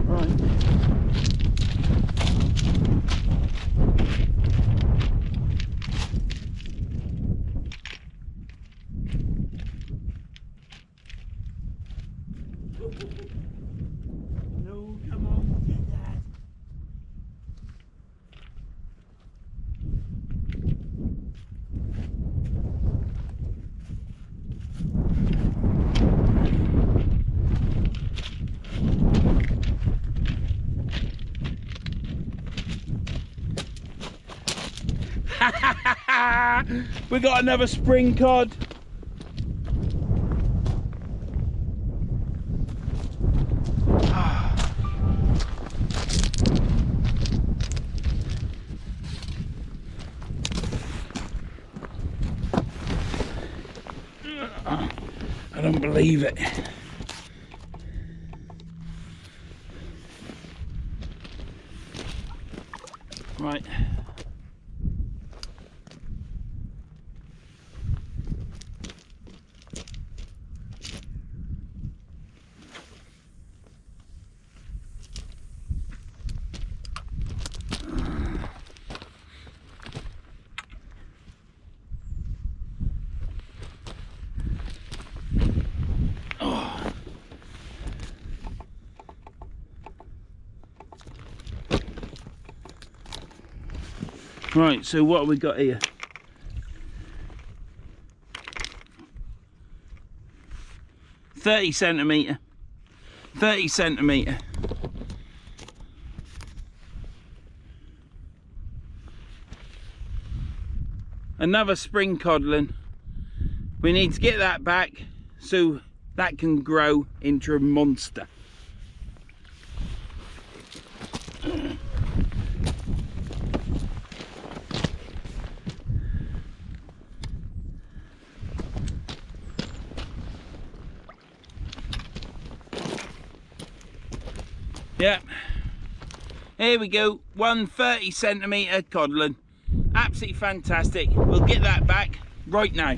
Speaker 1: Right. No, come on, get that. We got another spring cod. I don't believe it. Right. Right, so what have we got here? £30 centimetre. 30 centimetre. Another spring codling. We need to get that back so that can grow into a monster. Yeah, here we go, 130 centimetre codling, absolutely fantastic. We'll get that back right now.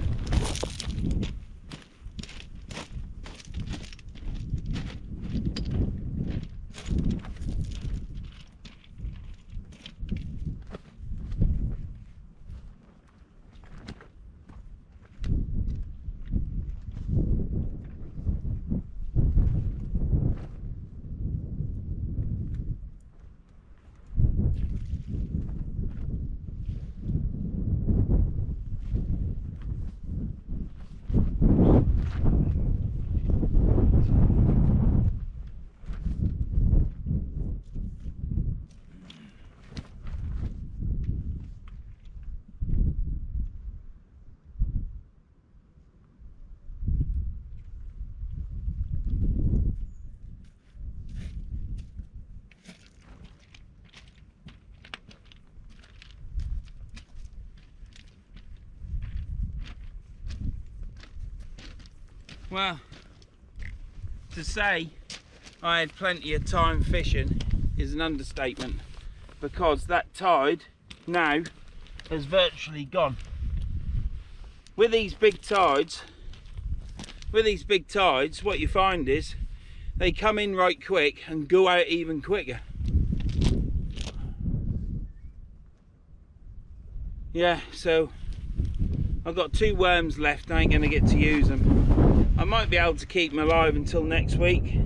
Speaker 1: Well, to say I had plenty of time fishing is an understatement, because that tide now has virtually gone. With these big tides, what you find is they come in right quick and go out even quicker. Yeah, so I've got 2 worms left. I ain't gonna get to use them. I might be able to keep them alive until next week.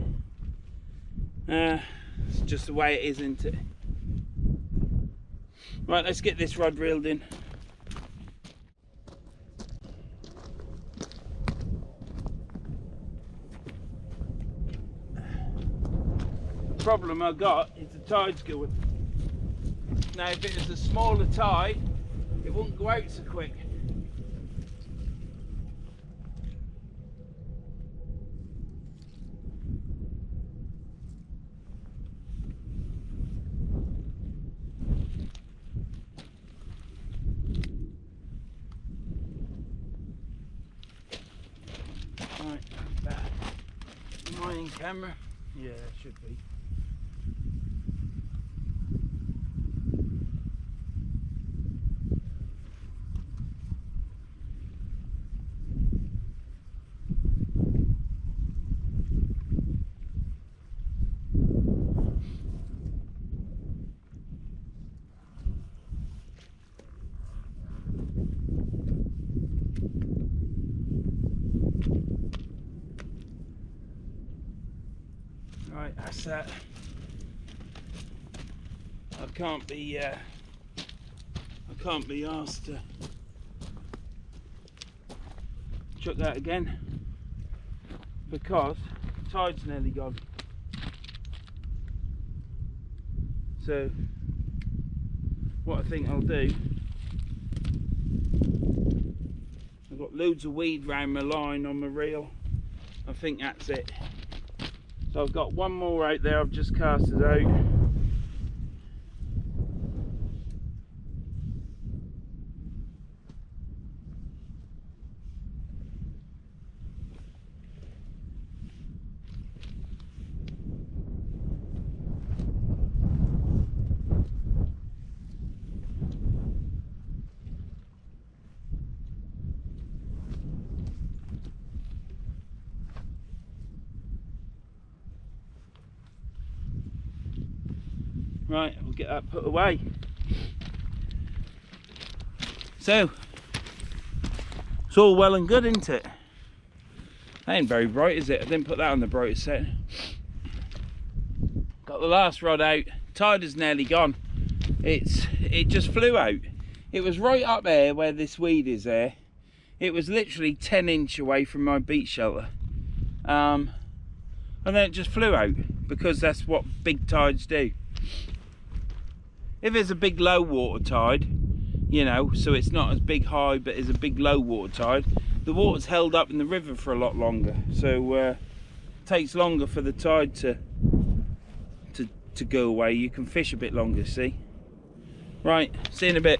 Speaker 1: It's just the way it is, isn't it? Right, let's get this rod reeled in. The problem I've got is the tide's going. Now, if it was a smaller tide, it wouldn't go out so quick. Right, am I in camera? Yeah, it should be. Right, that's that. I can't be asked to chuck that again, because the tide's nearly gone. So what I think I'll do, I've got loads of weed round my line on my reel. I think that's it. So I've got one more out there, I've just cast it out. Right, we'll get that put away. So, it's all well and good, isn't it? That ain't very bright, is it? I didn't put that on the brightest set. Got the last rod out. Tide is nearly gone. It just flew out. It was right up there where this weed is there. It was literally 10 inch away from my beach shelter. And then it just flew out, because that's what big tides do. If there's a big low water tide, you know, so it's not as big high, but it's a big low water tide, the water's held up in the river for a lot longer. So it takes longer for the tide to go away. You can fish a bit longer, see? Right, see you in a bit.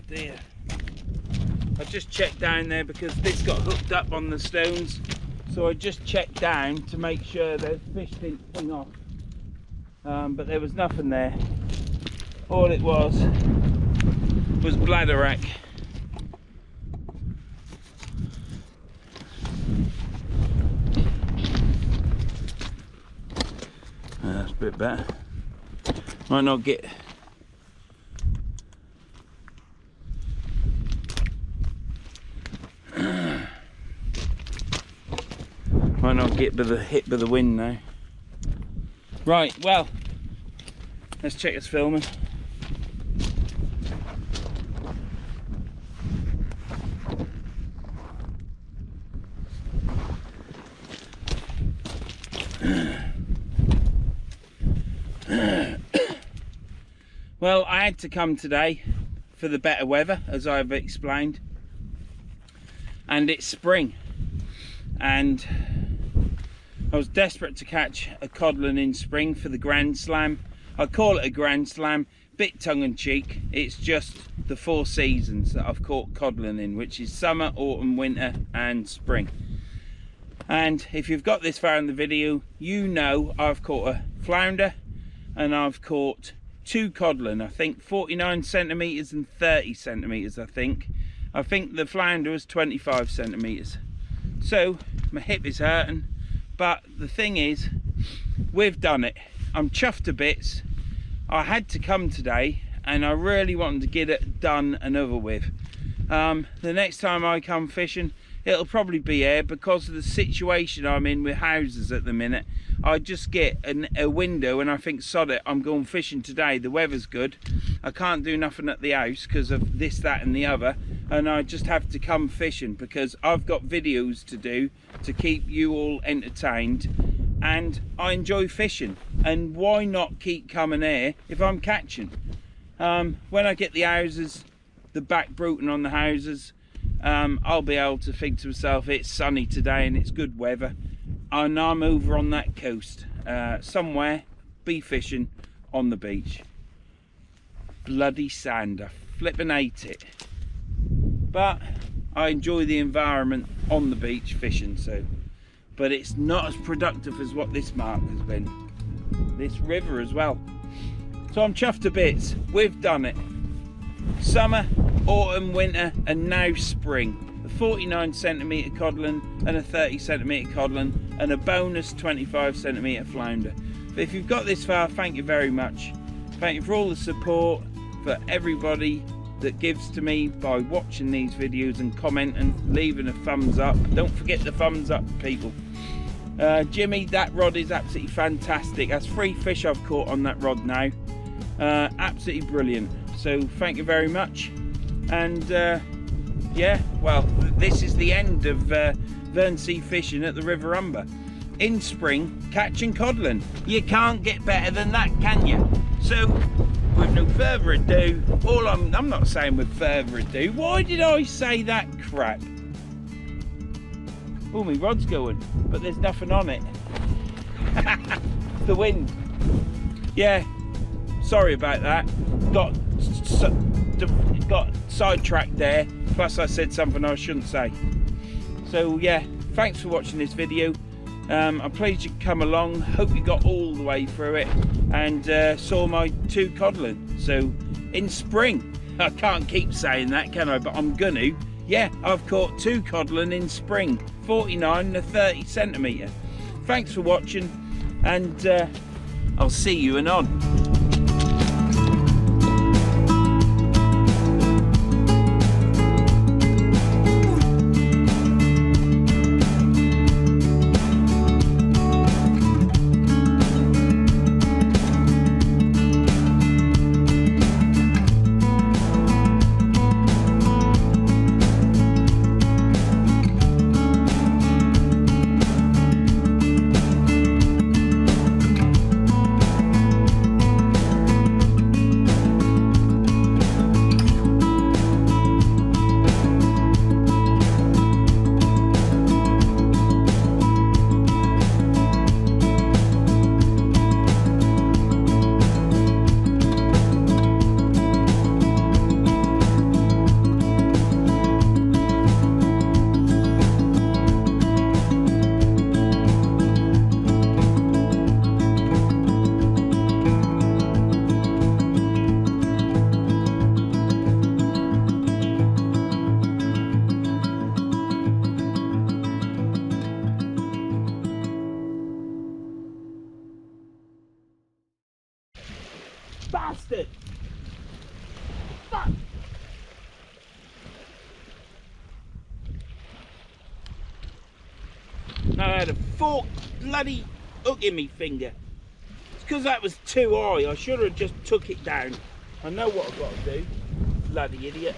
Speaker 1: Dear, I just checked down there because this got hooked up on the stones, so I just checked down to make sure the fish didn't swing off, but there was nothing there. All it was bladderwrack. That's a bit better. Might not get hit by the wind now. Right, well, let's check this filming. Well, I had to come today for the better weather, as I've explained, and it's spring, and I was desperate to catch a codling in spring for the Grand Slam. I call it a Grand Slam, bit tongue-in-cheek. It's just the 4 seasons that I've caught codling in, which is summer, autumn, winter and spring. And if you've got this far in the video, you know I've caught a flounder and I've caught 2 codling, I think 49 centimetres and 30 centimetres. I think the flounder was 25 centimetres. So my hip is hurting, but the thing is, we've done it. I'm chuffed to bits. I had to come today and I really wanted to get it done and over with. The next time I come fishing, it'll probably be here, because of the situation I'm in with houses at the minute. I just get a window and I think, sod it, I'm going fishing today. The weather's good. I can't do nothing at the house because of this, that and the other.
Speaker 2: and I just have to come fishing because I've got videos to do to keep you all entertained, and I enjoy fishing, and why not keep coming here if I'm catching? When I get the houses, the back bruting on the houses, I'll be able to think to myself, it's sunny today and it's good weather, and I'm over on that coast somewhere, be fishing on the beach. Bloody sand, I flippin' hate it, but I enjoy the environment on the beach fishing. So, but it's not as productive as what this mark has been, this river as well. So I'm chuffed to bits. We've done it. Summer, autumn, winter, and now spring. A 49cm codling and a 30cm codling and a bonus 25cm flounder. But if you've got this far, thank you very much. Thank you for all the support, for everybody that gives to me by watching these videos and commenting, leaving a thumbs up. Don't forget the thumbs up, people. Jimmy, that rod is absolutely fantastic. That's 3 fish I've caught on that rod now. Absolutely brilliant. So thank you very much. And yeah, well, this is the end of Verns sea fishing at the River Humber. In spring, catching codling. You can't get better than that, can you? So, with no further ado, I'm not saying with further ado. Why did I say that crap? Oh, my rod's going, but there's nothing on it. The wind. Yeah, sorry about that. Got sidetracked there. Plus I said something I shouldn't say. So yeah, thanks for watching this video. I'm pleased you could come along. Hope you got all the way through it and saw my 2 codling. So in spring, I can't keep saying that, can I? But I'm gonna. Yeah, I've caught 2 codling in spring, 49 and a 30cm. Thanks for watching, and I'll see you anon. Bastard! Fuck! Now I had a fork bloody hook in me finger. It's because that was too high. I should have just took it down. I know what I've got to do. Bloody idiot.